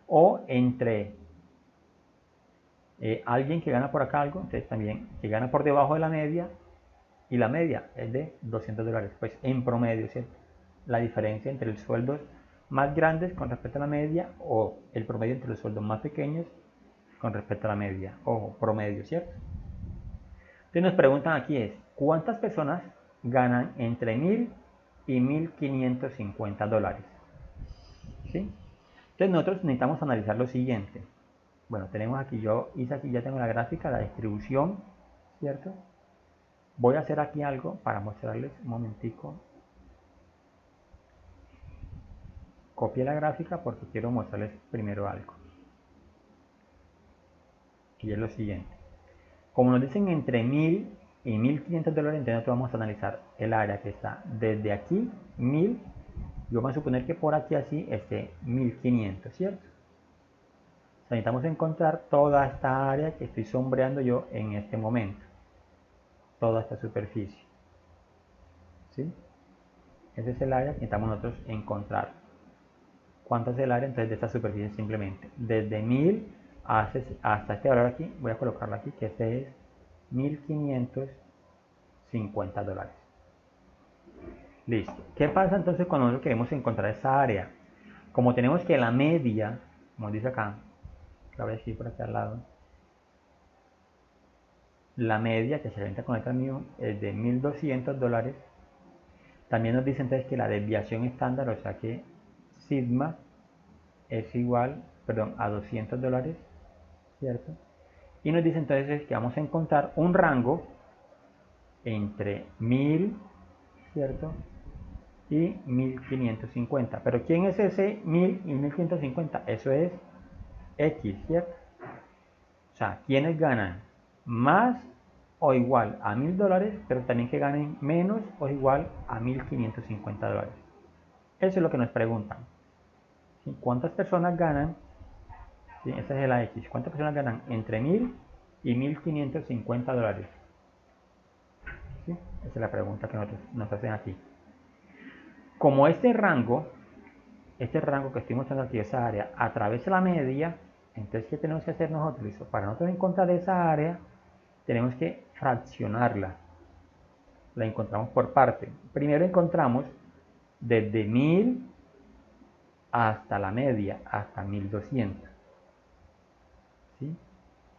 O entre alguien que gana por acá algo, entonces también que gana por debajo de la media y la media es de $200. Pues en promedio, ¿cierto? La diferencia entre los sueldos más grandes con respecto a la media o el promedio entre los sueldos más pequeños con respecto a la media o promedio, ¿cierto? Entonces nos preguntan aquí es, ¿cuántas personas ganan entre 1.000 y $1.550? ¿Sí? Entonces nosotros necesitamos analizar lo siguiente. Bueno, tenemos aquí, yo hice aquí, ya tengo la gráfica, la distribución, ¿cierto? Voy a hacer aquí algo para mostrarles un momentico. Copié la gráfica porque quiero mostrarles primero algo. Y es lo siguiente. Como nos dicen entre 1.000 y $1.500, entonces nosotros vamos a analizar el área que está desde aquí, 1.000, y vamos a suponer que por aquí así esté 1.500, ¿cierto? O sea, necesitamos encontrar toda esta área que estoy sombreando yo en este momento. Toda esta superficie. ¿Sí? Ese es el área que necesitamos nosotros encontrar. ¿Cuánto es el área entonces de esta superficie? Simplemente desde 1.000 hasta este valor aquí, voy a colocarlo aquí, que este es $1.550. Listo. ¿Qué pasa entonces cuando nosotros queremos encontrar esa área? Como tenemos que la media, como dice acá, la voy a escribir por aquí al lado, la media que se renta con letra mu es de $1.200. También nos dice entonces que la desviación estándar, o sea que sigma es igual, perdón, a $200, ¿cierto? Y nos dice entonces que vamos a encontrar un rango entre 1.000, ¿cierto? Y 1.550. Pero ¿quién es ese 1.000 y 1.550? Eso es X, ¿cierto? O sea, ¿quiénes ganan más o igual a $1.000, pero también que ganen menos o igual a $1.550? Eso es lo que nos preguntan. ¿Sí? ¿Cuántas personas ganan? ¿Sí? Esa es la X. ¿Cuántas personas ganan entre 1.000 y $1.550? ¿Sí? Esa es la pregunta que nos hacen aquí. Como este rango que estoy mostrando aquí, esa área, atraviesa la media, entonces ¿qué tenemos que hacer nosotros? Para nosotros encontrar esa área, tenemos que fraccionarla. La encontramos por parte. Primero encontramos desde 1.000 hasta la media, hasta 1.200. ¿Sí?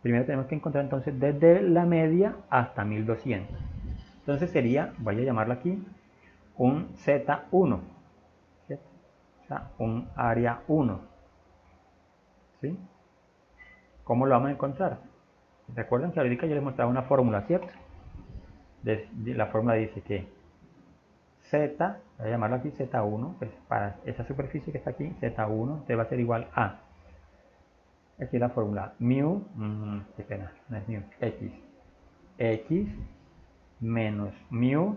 Primero tenemos que encontrar entonces desde la media hasta 1.200. Entonces sería, voy a llamarlo aquí, un Z1. ¿Cierto? O sea, un área 1. ¿Sí? ¿Cómo lo vamos a encontrar? Recuerden que ahorita yo les mostraba una fórmula, ¿cierto? La fórmula dice que Z, voy a llamarlo aquí Z1, pues para esa superficie que está aquí, Z1 te va a ser igual a, aquí la fórmula, mu, qué pena, no es mu, x menos mu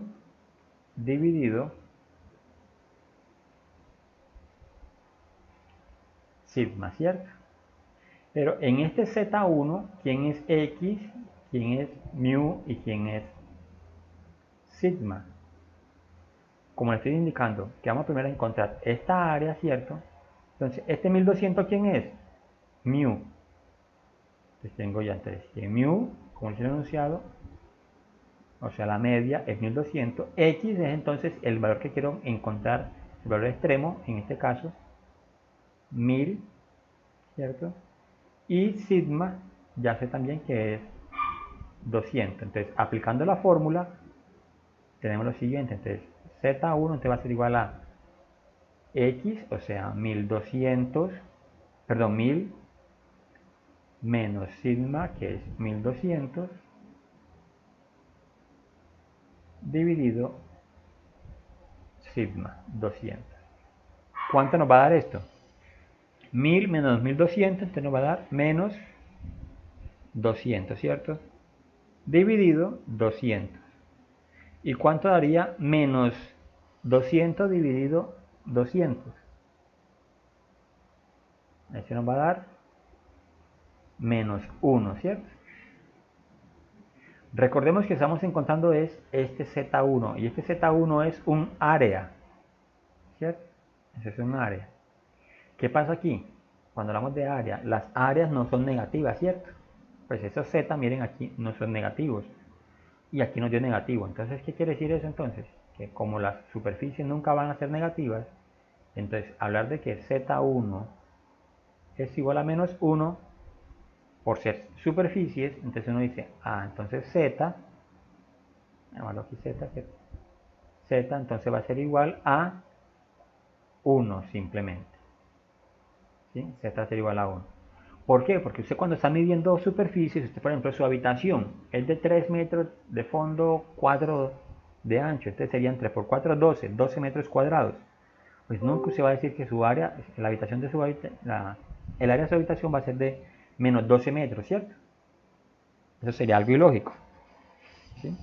dividido sigma, ¿cierto? Pero en este Z1, ¿quién es x, quién es mu y quién es sigma? Como le estoy indicando, que vamos primero a encontrar esta área, ¿cierto? Entonces, este 1.200, ¿quién es? Mu. Entonces tengo ya entonces que mu, como les he enunciado, o sea, la media es 1.200. X es entonces el valor que quiero encontrar, el valor extremo, en este caso, 1.000, ¿cierto? Y sigma ya sé también que es 200. Entonces, aplicando la fórmula, tenemos lo siguiente. Entonces, Z1 te va a ser igual a X, o sea, 1200, perdón, 1000 menos sigma, que es 1200, dividido sigma, 200. ¿Cuánto nos va a dar esto? 1000 menos 1200, entonces nos va a dar menos 200, ¿cierto? Dividido 200. ¿Y cuánto daría menos 200 dividido 200? Eso nos va a dar menos 1, ¿cierto? Recordemos que estamos encontrando es este Z1, y este Z1 es un área, ¿cierto? Ese es un área. ¿Qué pasa aquí? Cuando hablamos de área, las áreas no son negativas, ¿cierto? Pues esos Z, miren aquí, no son negativos. Y aquí nos dio negativo. Entonces, ¿qué quiere decir eso entonces? Que como las superficies nunca van a ser negativas, entonces hablar de que Z1 es igual a menos 1 por ser superficies, entonces uno dice, entonces Z, llamarlo aquí Z, Z entonces va a ser igual a 1 simplemente. ¿Sí? Z va a ser igual a 1. ¿Por qué? Porque usted cuando está midiendo superficies, usted por ejemplo su habitación es de 3 metros de fondo, 4 de ancho, entonces serían 3 por 4, 12 metros cuadrados. Pues nunca usted va a decir que su área, la habitación de su habitación, el área de su habitación va a ser de menos 12 metros, ¿cierto? Eso sería algo ilógico, ¿sí?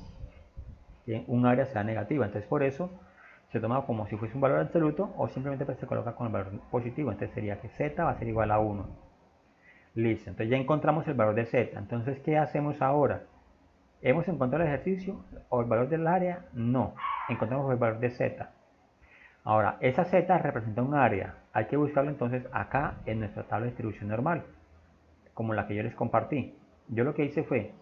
Que un área sea negativa, entonces por eso se toma como si fuese un valor absoluto o simplemente se coloca con el valor positivo, entonces sería que Z va a ser igual a 1. Listo, entonces ya encontramos el valor de Z, entonces ¿qué hacemos ahora? ¿Hemos encontrado el ejercicio o el valor del área? No, encontramos el valor de Z. Ahora, esa Z representa un área, hay que buscarlo entonces acá en nuestra tabla de distribución normal, como la que yo les compartí. Yo lo que hice fue,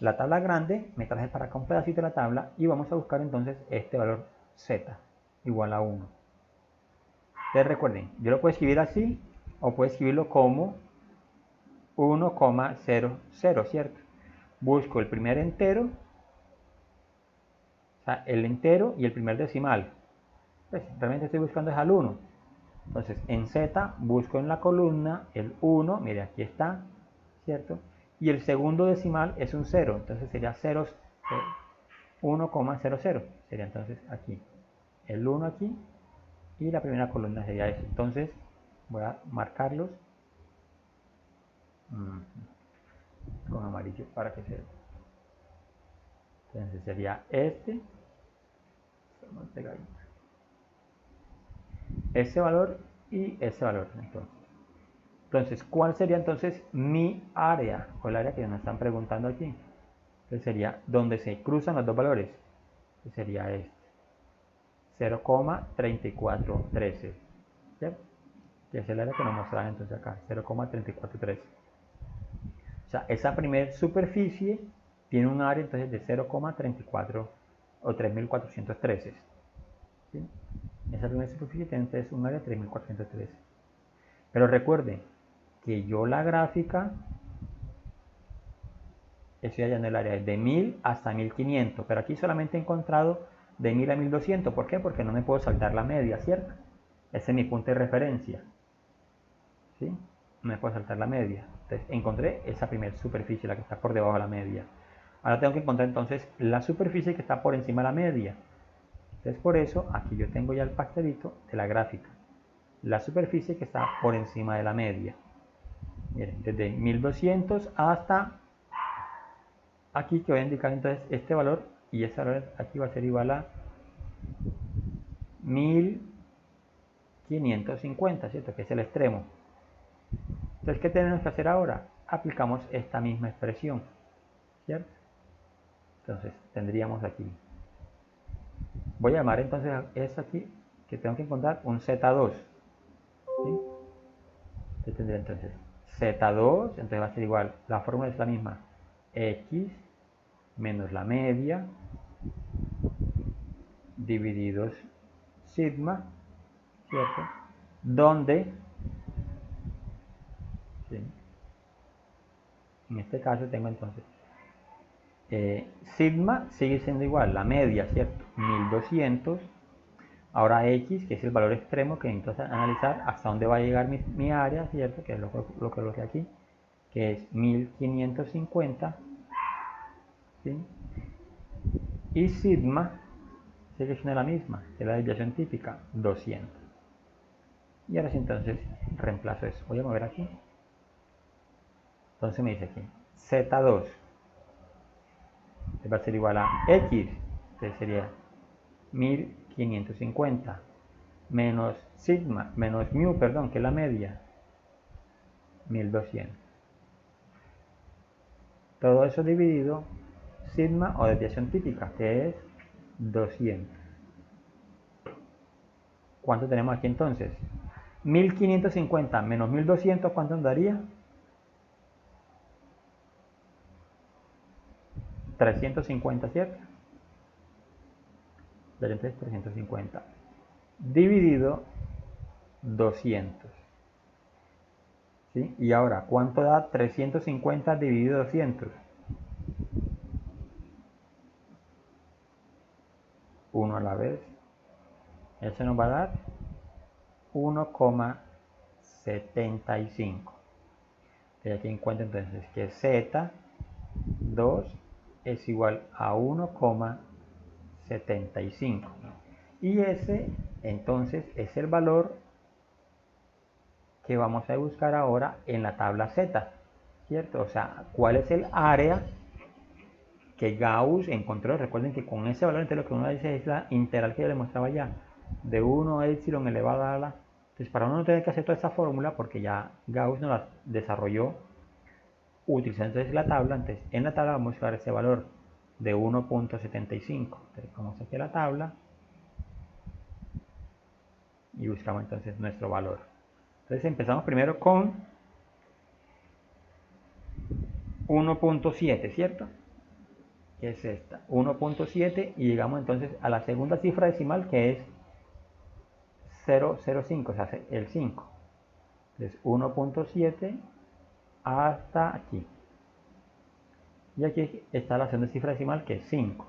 la tabla grande, me traje para acá un pedacito de la tabla y vamos a buscar entonces este valor Z, igual a 1. Entonces recuerden, yo lo puedo escribir así o puedo escribirlo como 1,00, ¿cierto? Busco el primer entero, o sea, el entero y el primer decimal. Pues realmente estoy buscando es al 1. Entonces en Z busco en la columna el 1, mire aquí está, ¿cierto? Y el segundo decimal es un 0, entonces sería 1,00. Sería entonces aquí, el 1 aquí y la primera columna sería eso. Entonces voy a marcarlos con amarillo para que se vea. Entonces sería ese valor y ese valor. Entonces, ¿cuál sería entonces mi área o el área que nos están preguntando aquí? Entonces sería donde se cruzan los dos valores, que sería este, 0,3413, ¿cierto? Que es el área que nos mostraba entonces acá, 0,3413. O sea, esa primera superficie tiene un área entonces de 0,34 o 3413. ¿Sí? Esa primera superficie tiene entonces un área de 3413. Pero recuerden que yo la gráfica estoy allá en el área de 1000 hasta 1500, pero aquí solamente he encontrado de 1000 a 1200. ¿Por qué? Porque no me puedo saltar la media, ¿cierto? Ese es mi punto de referencia, ¿sí? No me puedo saltar la media. Entonces encontré esa primera superficie, la que está por debajo de la media. Ahora tengo que encontrar entonces la superficie que está por encima de la media. Entonces por eso aquí yo tengo ya el pastelito de la gráfica. La superficie que está por encima de la media. Miren, desde 1200 hasta aquí, que voy a indicar entonces este valor, y ese valor aquí va a ser igual a 1550, ¿cierto? Que es el extremo. Entonces, ¿qué tenemos que hacer ahora? Aplicamos esta misma expresión, ¿cierto? Entonces, tendríamos aquí. Voy a llamar entonces a esto aquí, que tengo que encontrar un Z2. ¿Sí? Entonces tendría entonces Z2, entonces va a ser igual, la fórmula es la misma, X menos la media divididos sigma, ¿cierto? Donde, ¿sí? En este caso tengo entonces sigma sigue siendo igual, la media, ¿cierto? 1200. Ahora x, que es el valor extremo que necesito analizar hasta dónde va a llegar mi área, ¿cierto? Que es lo que coloqué aquí, que es 1550, ¿sí? Y sigma sigue siendo la misma, que es la desviación típica, 200. Y ahora sí, entonces reemplazo eso. Voy a mover aquí. Entonces me dice aquí, Z2 va a ser igual a X, que sería 1550, menos sigma, menos mu, perdón, que es la media, 1200. Todo eso dividido, sigma o desviación típica, que es 200. ¿Cuánto tenemos aquí entonces? 1550 menos 1200, ¿cuánto nos daría? 350, ¿cierto? Daría entonces 350 dividido 200. ¿Sí? Y ahora, ¿cuánto da 350 dividido 200? 1 a la vez. Eso nos va a dar 1,75. Y aquí encuentro entonces que Z2 es igual a 1,75. Y ese entonces es el valor que vamos a buscar ahora en la tabla Z, ¿cierto? O sea, ¿cuál es el área que Gauss encontró? Recuerden que con ese valor, entonces lo que uno dice es la integral que yo le mostraba ya, de 1 a epsilon elevado a la... Entonces, para uno no tener que hacer toda esta fórmula, porque ya Gauss nos la desarrolló utilizando entonces la tabla, entonces en la tabla vamos a buscar ese valor de 1,75. Entonces, vamos aquí a la tabla y buscamos entonces nuestro valor. Entonces empezamos primero con 1,7, ¿cierto? Que es esta, 1,7, y llegamos entonces a la segunda cifra decimal, que es 0,05, o sea, el 5. Entonces 1,7 hasta aquí. Y aquí está la segunda cifra decimal, que es 5.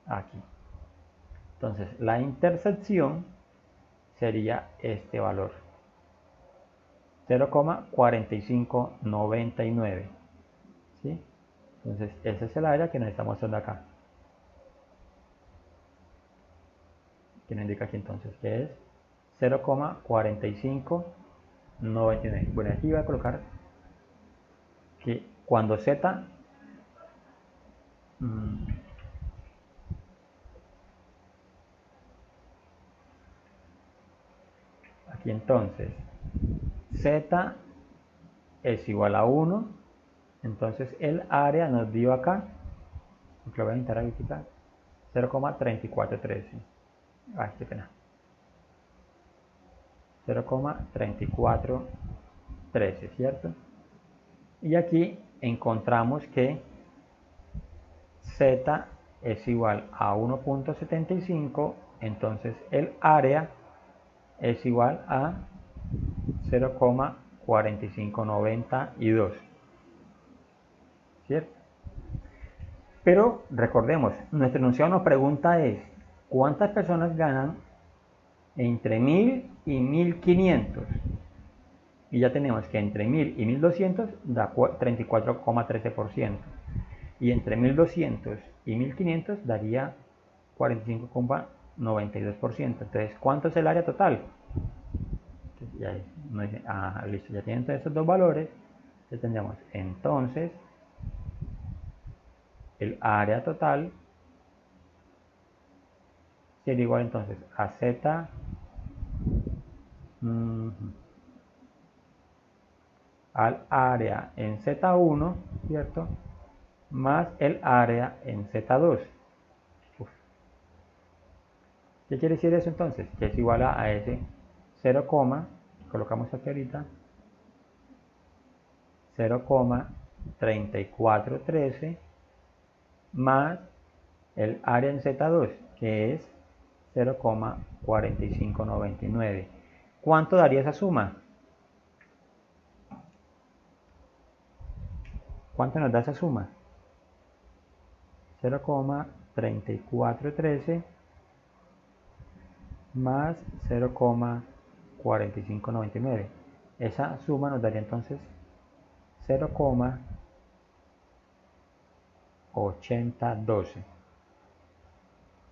Aquí. Entonces la intersección sería este valor, 0,4599. ¿Sí? Entonces ese es el área que nos está mostrando acá, que nos indica aquí entonces que es 0,4599. Bueno, aquí voy a colocar que cuando Z aquí entonces Z es igual a 1, entonces el área nos dio acá, lo voy a intentar verificar, 0,3413. Ay, qué pena. 0,3413, ¿cierto? Y aquí encontramos que Z es igual a 1,75, entonces el área es igual a 0,4592, ¿cierto? Pero recordemos, nuestro enunciado nos pregunta es, ¿cuántas personas ganan entre 1000 y 1500? Y ya tenemos que entre 1000 y 1200 da 34,13%. Y entre 1200 y 1500 daría 45,92%. Entonces, ¿cuánto es el área total? Entonces, ya nos dice, listo, ya tienen todos esos dos valores. Entonces tendríamos entonces el área total sería igual entonces a Z al área en Z1, ¿cierto? Más el área en Z2. Uf. ¿Qué quiere decir eso entonces? Que es igual a ese 0, colocamos aquí ahorita 0,3413 más el área en Z2, que es 0,4599. ¿Cuánto daría esa suma? ¿Cuánto nos da esa suma? 0,3413 más 0,4599. Esa suma nos daría entonces 0,8012.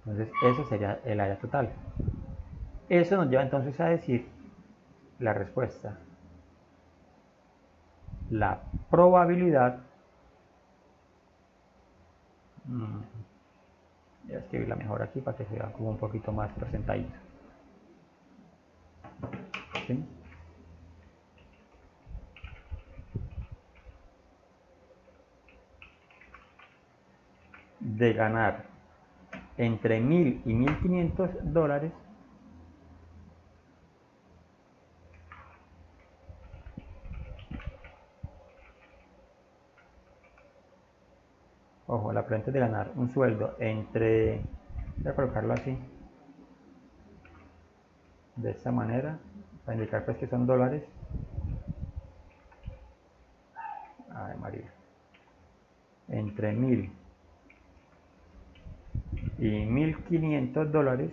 Entonces eso sería el área total. Eso nos lleva entonces a decir la respuesta. La probabilidad, voy a escribirla mejor aquí para que sea como un poquito más presentadito. ¿Sí? De ganar entre 1000 y 1500 dólares ojo, la pregunta es de ganar un sueldo entre, voy a colocarlo así, de esta manera, para indicar pues que son dólares. Ay, María. Entre 1000 y 1500 dólares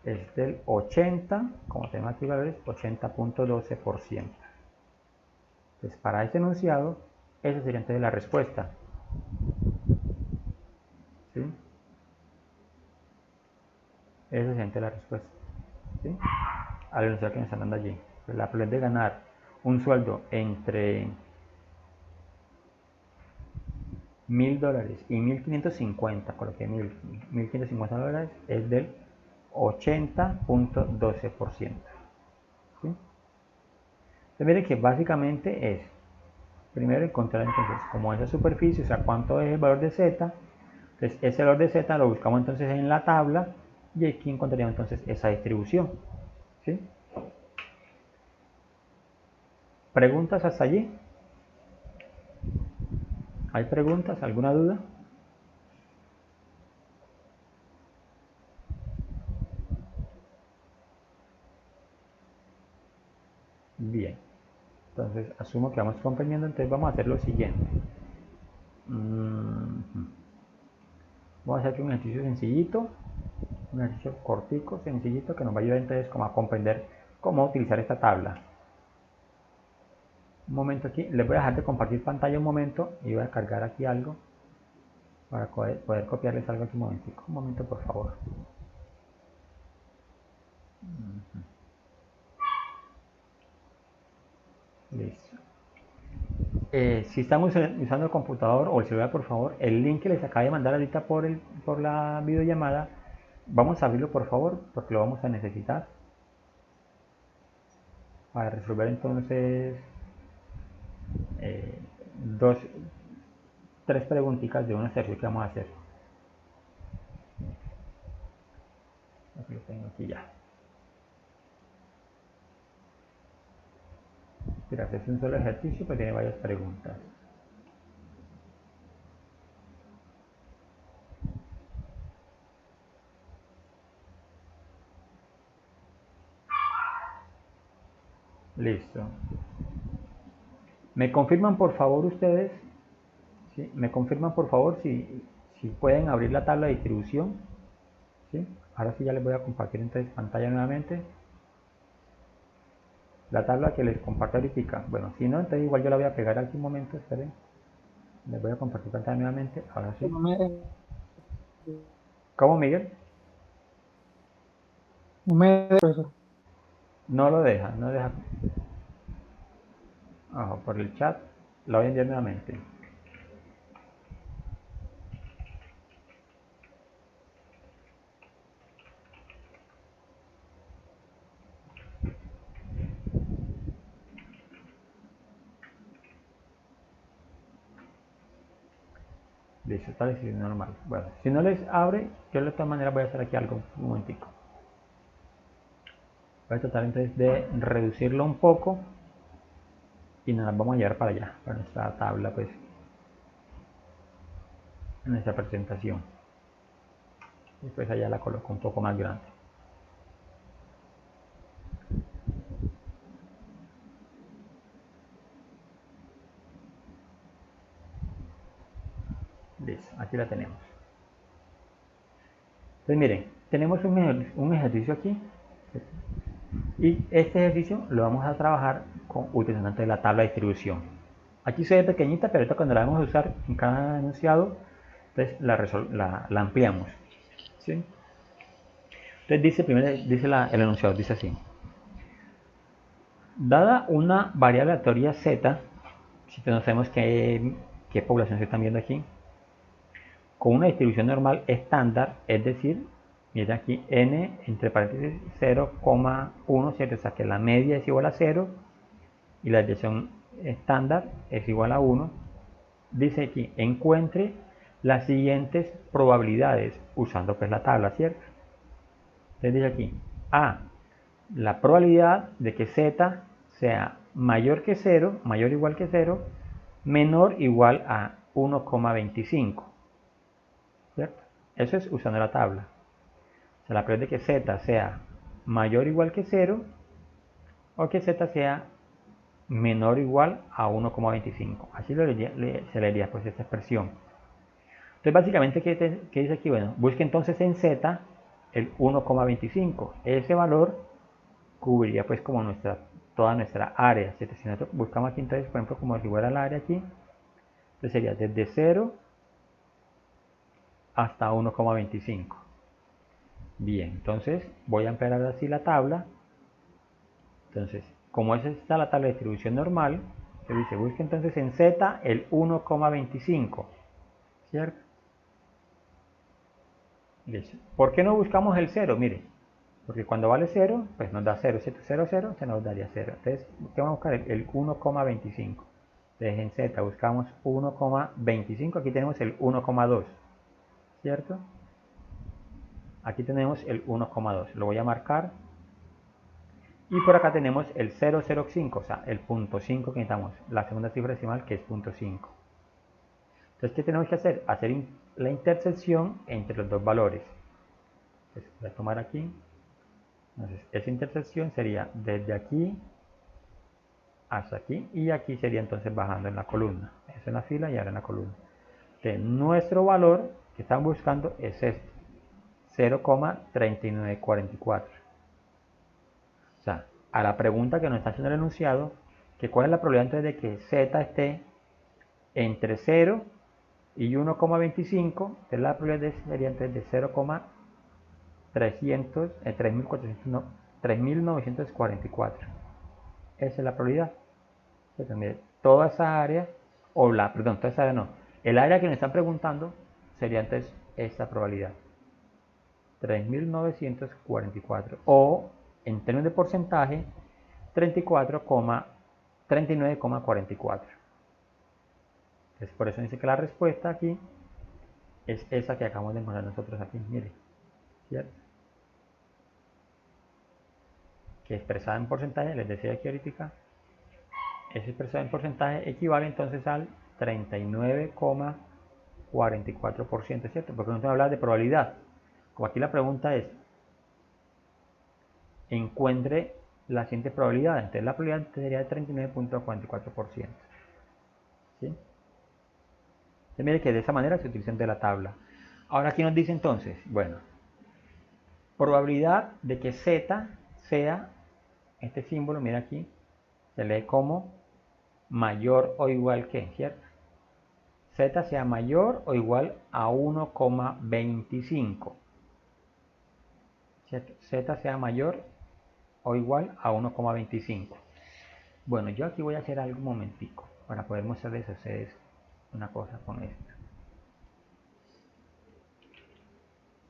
es del 80, como tenemos aquí valores, 80.12%. Entonces, para este enunciado, esa sería entonces la respuesta. ¿Sí? Esa sería entonces la respuesta. ¿Sí? Al enunciado que me están dando allí. Pues la probabilidad de ganar un sueldo entre 1000 dólares y 1550, coloqué 1550 dólares, es del 80.12%. ¿Sí? Entonces, miren que básicamente es primero encontrar entonces como esa superficie, o sea, cuánto es el valor de z. Entonces ese valor de z lo buscamos entonces en la tabla y aquí encontraríamos entonces esa distribución. ¿Sí? ¿Preguntas hasta allí? ¿Hay preguntas? ¿Alguna duda? Bien, entonces asumo que vamos comprendiendo, entonces vamos a hacer lo siguiente. Vamos a hacer aquí un ejercicio sencillito, un ejercicio cortico, sencillito, que nos va a ayudar entonces como a comprender cómo utilizar esta tabla. Un momento aquí, les voy a dejar de compartir pantalla un momento y voy a cargar aquí algo para poder copiarles algo aquí un momentico. Un momento, por favor. Listo. Si están usando el computador o el celular, por favor, el link que les acabo de mandar ahorita por la videollamada, vamos a abrirlo, por favor, porque lo vamos a necesitar para resolver entonces dos, tres preguntitas de un ejercicio que vamos a hacer. Aquí lo tengo aquí ya. Mira, es un solo ejercicio, pero tiene varias preguntas. Listo. ¿Me confirman por favor ustedes? ¿Sí? ¿Me confirman por favor si pueden abrir la tabla de distribución? ¿Sí? Ahora sí ya les voy a compartir entonces pantalla nuevamente. La tabla que les comparto ahorita. Bueno, si no, entonces igual yo la voy a pegar aquí un momento, esperen. Les voy a compartir pantalla nuevamente. Ahora sí. ¿Cómo, Miguel? No lo deja, no deja. Ojo, por el chat. La voy a enviar nuevamente. Listo, está decidido normal. Bueno, si no les abre, yo de todas maneras voy a hacer aquí algo, un momentico. Voy a tratar entonces de reducirlo un poco y nos vamos a llevar para allá, para nuestra tabla, pues, en nuestra presentación. Y pues allá la coloco un poco más grande. la tenemos. Entonces miren, tenemos un ejercicio aquí y este ejercicio lo vamos a trabajar utilizando la tabla de distribución. Aquí se ve pequeñita, pero ahorita cuando la vamos a usar en cada enunciado, entonces la ampliamos. ¿Sí? Entonces dice, primero dice el enunciado, dice así. Dada una variable aleatoria z, si no sabemos qué población se están viendo aquí, con una distribución normal estándar, es decir, miren aquí n entre paréntesis 0,1, ¿cierto? O sea que la media es igual a 0 y la desviación estándar es igual a 1. Dice aquí, encuentre las siguientes probabilidades usando pues la tabla, ¿cierto? Entonces dice aquí, A, la probabilidad de que z sea mayor que 0, mayor o igual que 0, menor o igual a 1,25. ¿Cierto? Eso es usando la tabla. O sea, la probabilidad de que z sea mayor o igual que 0 o que z sea menor o igual a 1,25. Así se leería pues esta expresión. Entonces básicamente, ¿qué dice aquí? Bueno, busque entonces en z el 1,25. Ese valor cubriría pues como toda nuestra área. Si nosotros buscamos aquí entonces, por ejemplo, como si fuera el área aquí, entonces sería desde 0 hasta 1,25. Bien, entonces voy a ampliar ahora sí la tabla. Entonces, como esa está la tabla de distribución normal, se dice, busque entonces en z el 1,25, ¿cierto? ¿Por qué no buscamos el 0? Mire, porque cuando vale 0, pues nos da 0, 0, 0, se nos daría 0. Entonces, ¿qué vamos a buscar? El 1,25. Entonces, en z buscamos 1,25, aquí tenemos el 1,2, ¿cierto? Aquí tenemos el 1,2, lo voy a marcar. Y por acá tenemos el 0,05, o sea, el punto 5 que necesitamos, la segunda cifra decimal que es punto 5. Entonces, ¿qué tenemos que hacer? Hacer la intersección entre los dos valores. Entonces, voy a tomar aquí. Entonces, esa intersección sería desde aquí hasta aquí y aquí sería entonces bajando en la columna. Eso en la fila y ahora en la columna. Entonces, nuestro valor que estamos buscando es este, 0,3944. O sea, a la pregunta que nos está haciendo el enunciado, que cuál es la probabilidad entonces de que z esté entre 0 y 1,25, entonces la probabilidad sería entonces de 3.944. Esa es la probabilidad. Entonces, toda esa área, toda esa área no, el área que nos están preguntando sería entonces esta probabilidad. 3.944 o en términos de porcentaje 39,44. Entonces por eso dice que la respuesta aquí es esa que acabamos de encontrar nosotros aquí, mire, ¿cierto? Que expresada en porcentaje, les decía aquí ahorita, esa expresada en porcentaje equivale entonces al 39,44%, ¿cierto? Porque nosotros hablamos de probabilidad. Como aquí la pregunta es, encuentre la siguiente probabilidad. Entonces la probabilidad sería de 39,44%. ¿Sí? Entonces mire que de esa manera se utiliza de la tabla. Ahora aquí nos dice entonces, bueno, probabilidad de que z sea, este símbolo, mira aquí, se lee como mayor o igual que, ¿cierto? Z sea mayor o igual a 1,25. ¿Cierto? Z sea mayor o igual a 1,25. Bueno, yo aquí voy a hacer algo un momentico para poder mostrarles a ustedes una cosa con esto.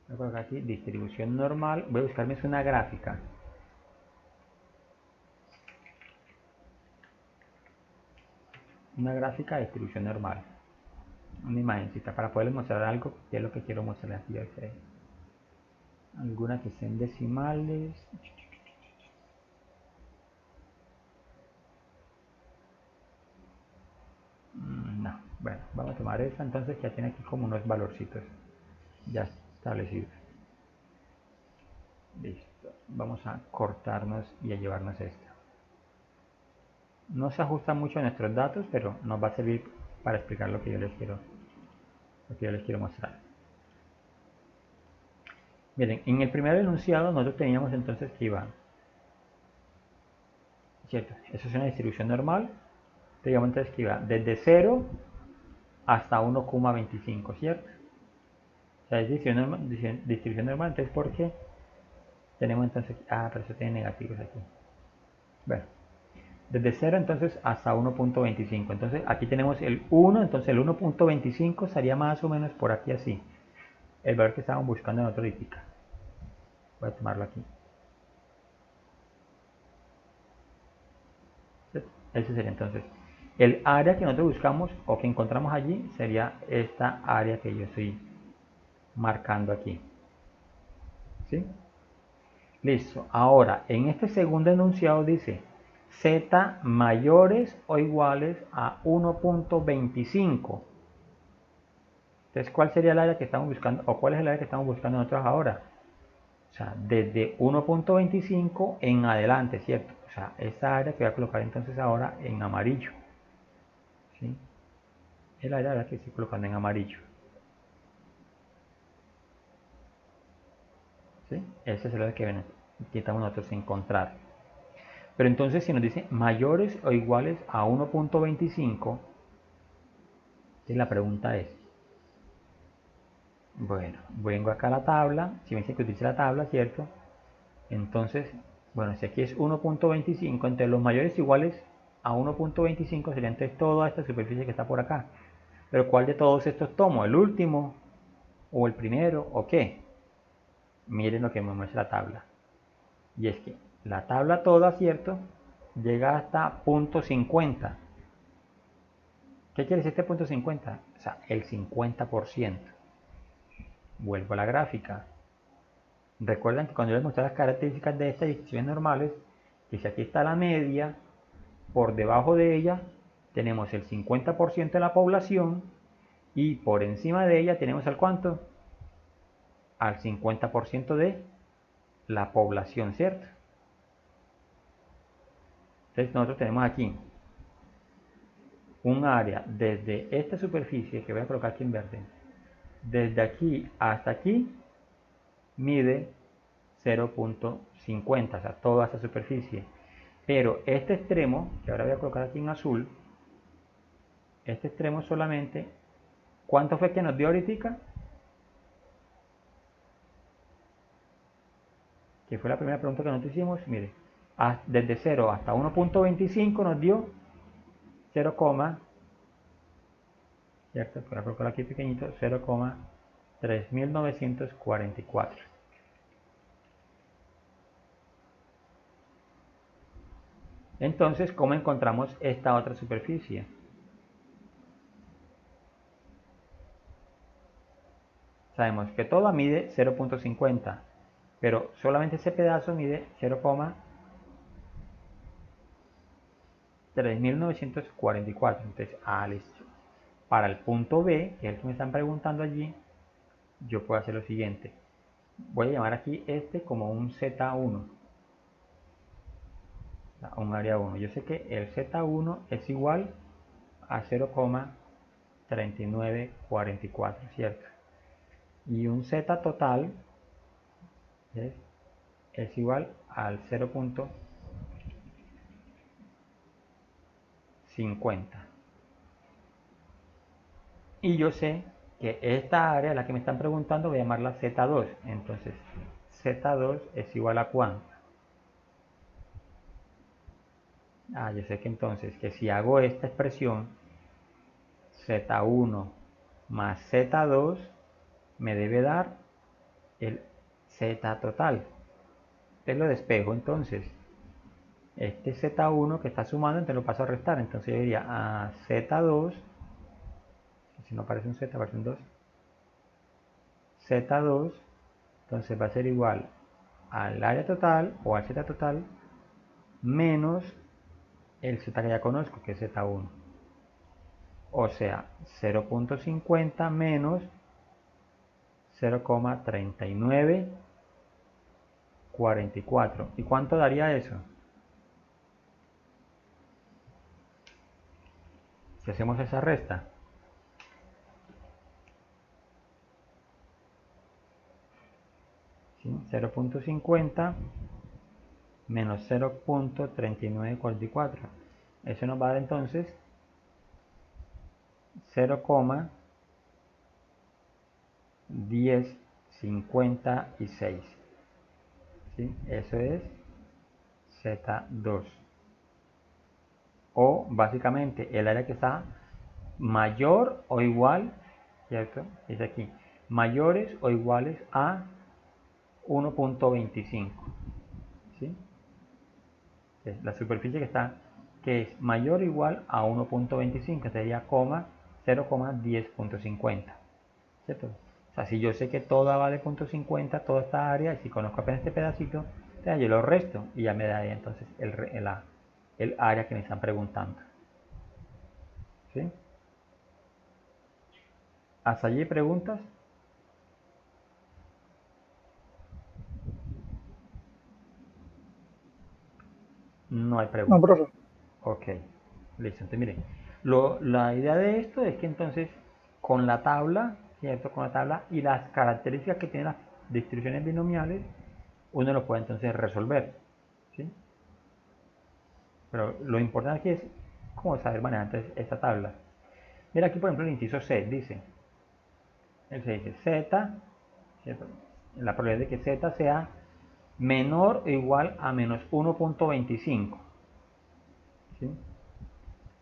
Voy a colocar aquí distribución normal, voy a buscarme una gráfica. Una gráfica de distribución normal. Una imagencita para poderles mostrar algo que es lo que quiero mostrarles aquí a ustedes. Algunas que sean decimales. No, bueno, vamos a tomar esta entonces que ya tiene aquí como unos valorcitos ya establecidos. Listo, vamos a cortarnos y a llevarnos esto. No se ajusta mucho a nuestros datos, pero nos va a servir para explicar lo que yo les quiero lo que yo les quiero mostrar. Miren, en el primer enunciado nosotros teníamos entonces que iba, ¿cierto? Eso es una distribución normal. Digamos entonces que iba desde 0 hasta 1,25, ¿cierto? O sea, es distribución normal, entonces ¿por qué? Tenemos entonces, pero eso tiene negativos aquí. Bueno, desde 0 entonces hasta 1,25. Entonces aquí tenemos el 1, entonces el 1,25 estaría más o menos por aquí así. El valor que estábamos buscando en otra hípica. Voy a tomarlo aquí. Ese sería entonces. El área que nosotros buscamos o que encontramos allí sería esta área que yo estoy marcando aquí. ¿Sí? Listo. Ahora, en este segundo enunciado dice z mayores o iguales a 1,25. Entonces, ¿cuál sería el área que estamos buscando o cuál es el área que estamos buscando nosotros ahora? O sea, desde 1,25 en adelante, ¿cierto? O sea, esta área que voy a colocar entonces ahora en amarillo. ¿Sí? Es la área que estoy colocando en amarillo. ¿Sí? Ese es el área que necesitamos nosotros encontrar. Pero entonces si nos dice mayores o iguales a 1,25, la pregunta es, bueno, vengo acá a la tabla, si me dice que utilice la tabla, ¿cierto? Entonces, bueno, si aquí es 1,25, entre los mayores iguales a 1,25 sería entonces toda esta superficie que está por acá. Pero ¿cuál de todos estos tomo? ¿El último? ¿O el primero? ¿O qué? Miren lo que me muestra la tabla. Y es que la tabla toda, ¿cierto? Llega hasta .50. ¿Qué quiere decir este .50? O sea, el 50%. Vuelvo a la gráfica. Recuerden que cuando yo les mostré las características de estas distribuciones normales, que si aquí está la media, por debajo de ella tenemos el 50% de la población y por encima de ella tenemos al ¿cuánto? Al 50% de la población, ¿cierto? Entonces nosotros tenemos aquí un área desde esta superficie, que voy a colocar aquí en verde, desde aquí hasta aquí mide 0,50, o sea, toda esa superficie. Pero este extremo, que ahora voy a colocar aquí en azul, este extremo solamente, ¿cuánto fue que nos dio ahorita? Que fue la primera pregunta que nos hicimos, mire, desde 0 hasta 1,25 nos dio 0, ¿cierto? Voy a colocar aquí pequeñito, 0,3944. Entonces, ¿cómo encontramos esta otra superficie? Sabemos que toda mide 0,50, pero solamente ese pedazo mide 0,3944. Entonces, listo. Para el punto B, que es el que me están preguntando allí, yo puedo hacer lo siguiente. Voy a llamar aquí este como un Z1, un área 1. Yo sé que el Z1 es igual a 0,3944, ¿cierto? Y un Z total es igual al 0,50. Y yo sé que esta área, la que me están preguntando, voy a llamarla Z2. Entonces, Z2 es igual a ¿cuánto? Yo sé que entonces, que si hago esta expresión, Z1 más Z2 me debe dar el Z total. Te lo despejo entonces. Este Z1 que está sumando, entonces lo paso a restar. Entonces yo diría a Z2, si no aparece un Z, aparece un 2. Z2, entonces va a ser igual al área total o al Z total menos el Z que ya conozco, que es Z1. O sea, 0,50 menos 0,3944. ¿Y cuánto daría eso? Si hacemos esa resta. ¿sí? 0.50 menos 0.3944. Eso nos va a dar entonces 0,1056. ¿Sí? Eso es Z2. O básicamente el área que está mayor o igual, ¿cierto? Dice aquí, mayores o iguales a 1.25. ¿Sí? La superficie que es mayor o igual a 1.25 sería 0,10.50. ¿Cierto? O sea, si yo sé que toda vale 0.50, toda esta área, y si conozco apenas este pedacito, yo lo resto y ya me da entonces el área que me están preguntando. ¿Sí? ¿Hasta allí preguntas? No hay No, preguntas. profe. Ok, listo. Entonces, miren, la idea de esto es que entonces con la tabla, ¿cierto? Con la tabla y las características que tienen las distribuciones binomiales, uno lo puede entonces resolver. ¿Sí? Pero lo importante aquí es cómo saber manejar entonces esta tabla. Mira aquí, por ejemplo, el inciso C dice, Z, ¿cierto? La probabilidad de que Z sea menor o igual a menos 1.25. ¿Sí?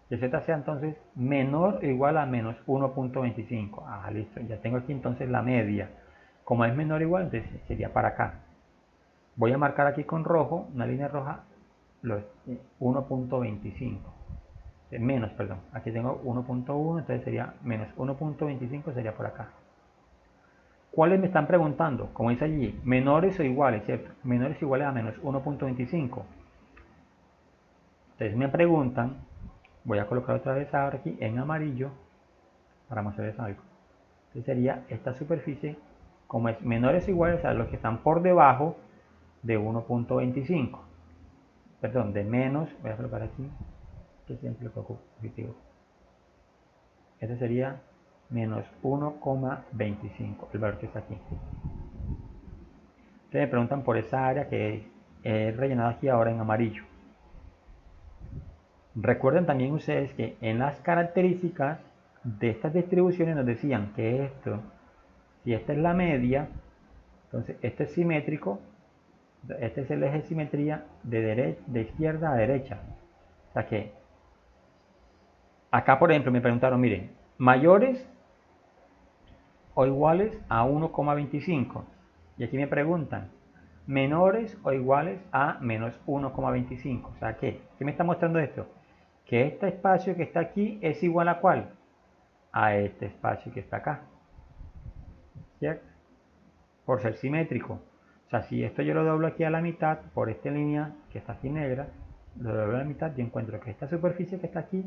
Que Z sea entonces menor o igual a menos 1.25. Ah, listo, ya tengo aquí entonces la media. Como es menor o igual, entonces sería para acá. Voy a marcar aquí con rojo, una línea roja, los 1.25. Menos, perdón. Aquí tengo 1.1, entonces sería menos 1.25, sería por acá. ¿Cuáles me están preguntando? Como dice allí, menores o iguales, ¿cierto? Menores o iguales a menos 1.25. Entonces me preguntan, voy a colocar otra vez ahora aquí en amarillo para mostrarles algo. Entonces sería esta superficie, como es menores o iguales a los que están por debajo de 1.25. Perdón, de menos, voy a colocar aquí, que siempre lo coloco positivo. Este sería menos 1,25, el valor que está aquí. Entonces me preguntan por esa área que he rellenado aquí ahora en amarillo. Recuerden también ustedes que en las características de estas distribuciones nos decían que esto, si esta es la media, entonces este es simétrico, este es el eje de simetría de izquierda a derecha. O sea que acá, por ejemplo, me preguntaron, miren, mayores o iguales a 1,25. Y aquí me preguntan, menores o iguales a menos 1,25. O sea, ¿qué me está mostrando esto? Que este espacio que está aquí es igual a ¿cuál? A este espacio que está acá. ¿Cierto? Por ser simétrico. O sea, si esto yo lo doblo aquí a la mitad, por esta línea que está aquí negra, lo doblo a la mitad y encuentro que esta superficie que está aquí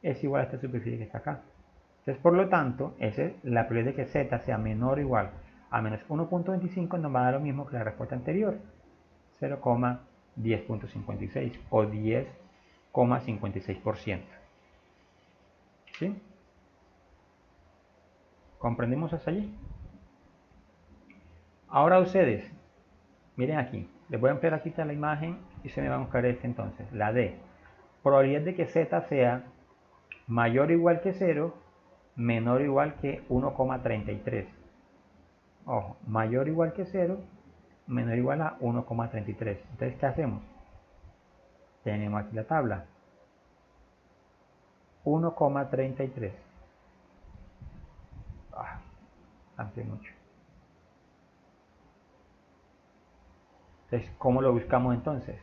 es igual a esta superficie que está acá. Entonces, por lo tanto, esa es la probabilidad de que z sea menor o igual a menos 1.25 nos va a dar lo mismo que la respuesta anterior, 0,10.56 o 10,56%. ¿Sí? ¿Comprendemos hasta allí? Ahora ustedes, miren aquí, les voy a empezar a quitar la imagen y se me va a buscar este entonces, la D. Probabilidad de que z sea mayor o igual que 0, menor o igual que 1,33. Ojo, mayor o igual que 0, menor o igual a 1,33. Entonces, ¿qué hacemos? Tenemos aquí la tabla. 1,33. Hace mucho. Entonces, ¿cómo lo buscamos entonces?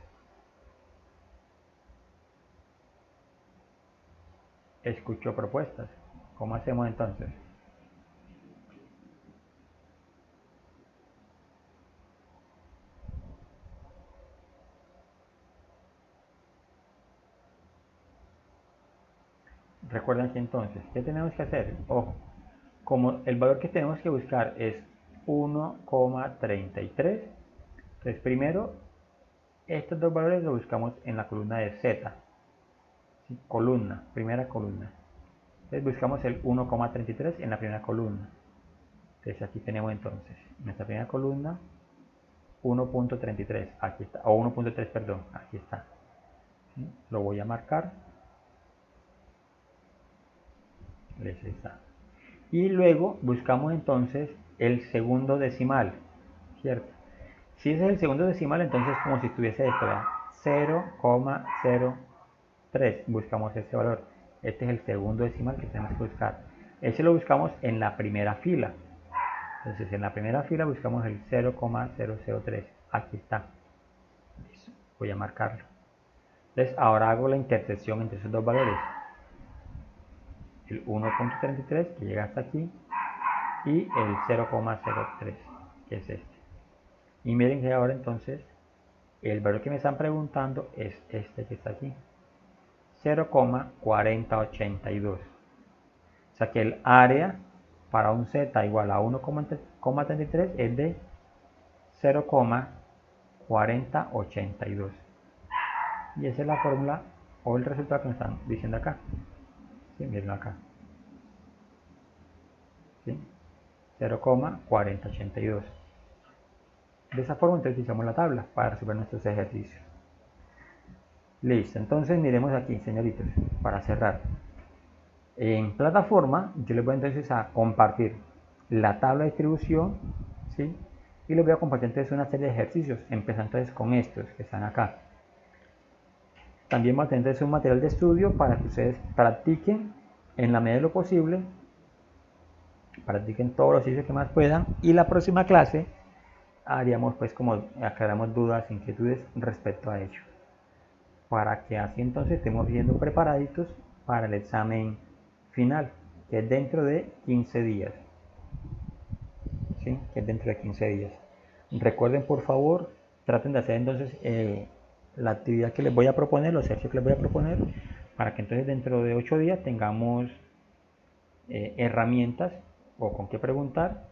Escucho propuestas. ¿Cómo hacemos entonces? Recuerden que entonces, ¿qué tenemos que hacer? Ojo, como el valor que tenemos que buscar es 1,33, entonces primero estos dos valores los buscamos en la columna de Z. ¿Sí? Columna, primera columna. Entonces buscamos el 1,33 en la primera columna. Entonces aquí tenemos entonces nuestra primera columna 1.33, aquí está, o 1.3, perdón, aquí está. ¿Sí? Lo voy a marcar. Ahí está. Y luego buscamos entonces el segundo decimal, ¿cierto? Si ese es el segundo decimal, entonces como si estuviese esto, ¿verdad? 0,03, buscamos ese valor. Este es el segundo decimal que tenemos que buscar. Ese lo buscamos en la primera fila. Entonces en la primera fila buscamos el 0,003. Aquí está. Voy a marcarlo. Entonces ahora hago la intersección entre esos dos valores. El 1.33 que llega hasta aquí y el 0,03 que es este. Y miren que ahora entonces el valor que me están preguntando es este que está aquí. 0,4082. O sea que el área para un z igual a 1,33 es de 0,4082. Y esa es la fórmula o el resultado que me están diciendo acá. ¿Sí? Miren acá. ¿Sí? 0,4082. De esa forma entonces utilizamos la tabla para resolver nuestros ejercicios. Listo, entonces miremos aquí, señoritos, para cerrar. En plataforma, yo les voy entonces a compartir la tabla de distribución, ¿sí? Y les voy a compartir entonces una serie de ejercicios, empezando entonces con estos que están acá. También voy a tener entonces un material de estudio para que ustedes practiquen en la medida de lo posible, practiquen todos los ejercicios que más puedan, y la próxima clase haríamos pues como aclaramos dudas, inquietudes respecto a ello, para que así entonces estemos viendo preparaditos para el examen final, que es dentro de 15 días. ¿Sí? Que es dentro de 15 días. Recuerden, por favor, traten de hacer entonces la actividad que les voy a proponer, los ejercicios que les voy a proponer, para que entonces dentro de 8 días tengamos herramientas o con qué preguntar.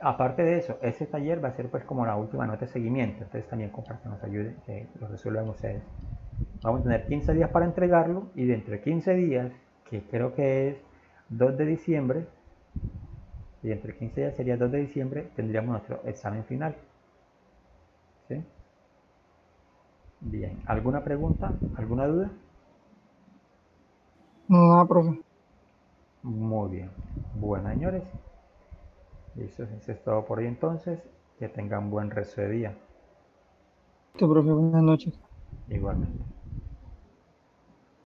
Aparte de eso, este taller va a ser pues como la última nota de seguimiento, entonces también para que nos ayuden, que lo resuelvan ustedes. Vamos a tener 15 días para entregarlo y dentro de 15 días, que creo que es 2 de diciembre, y entre 15 días sería 2 de diciembre, tendríamos nuestro examen final. ¿Sí? Bien, ¿alguna pregunta? ¿Alguna duda? No, nada, profe. Muy bien. Bueno, señores, eso es todo por hoy entonces. Que tengan buen resto de día. Profe, buenas noches. Igualmente.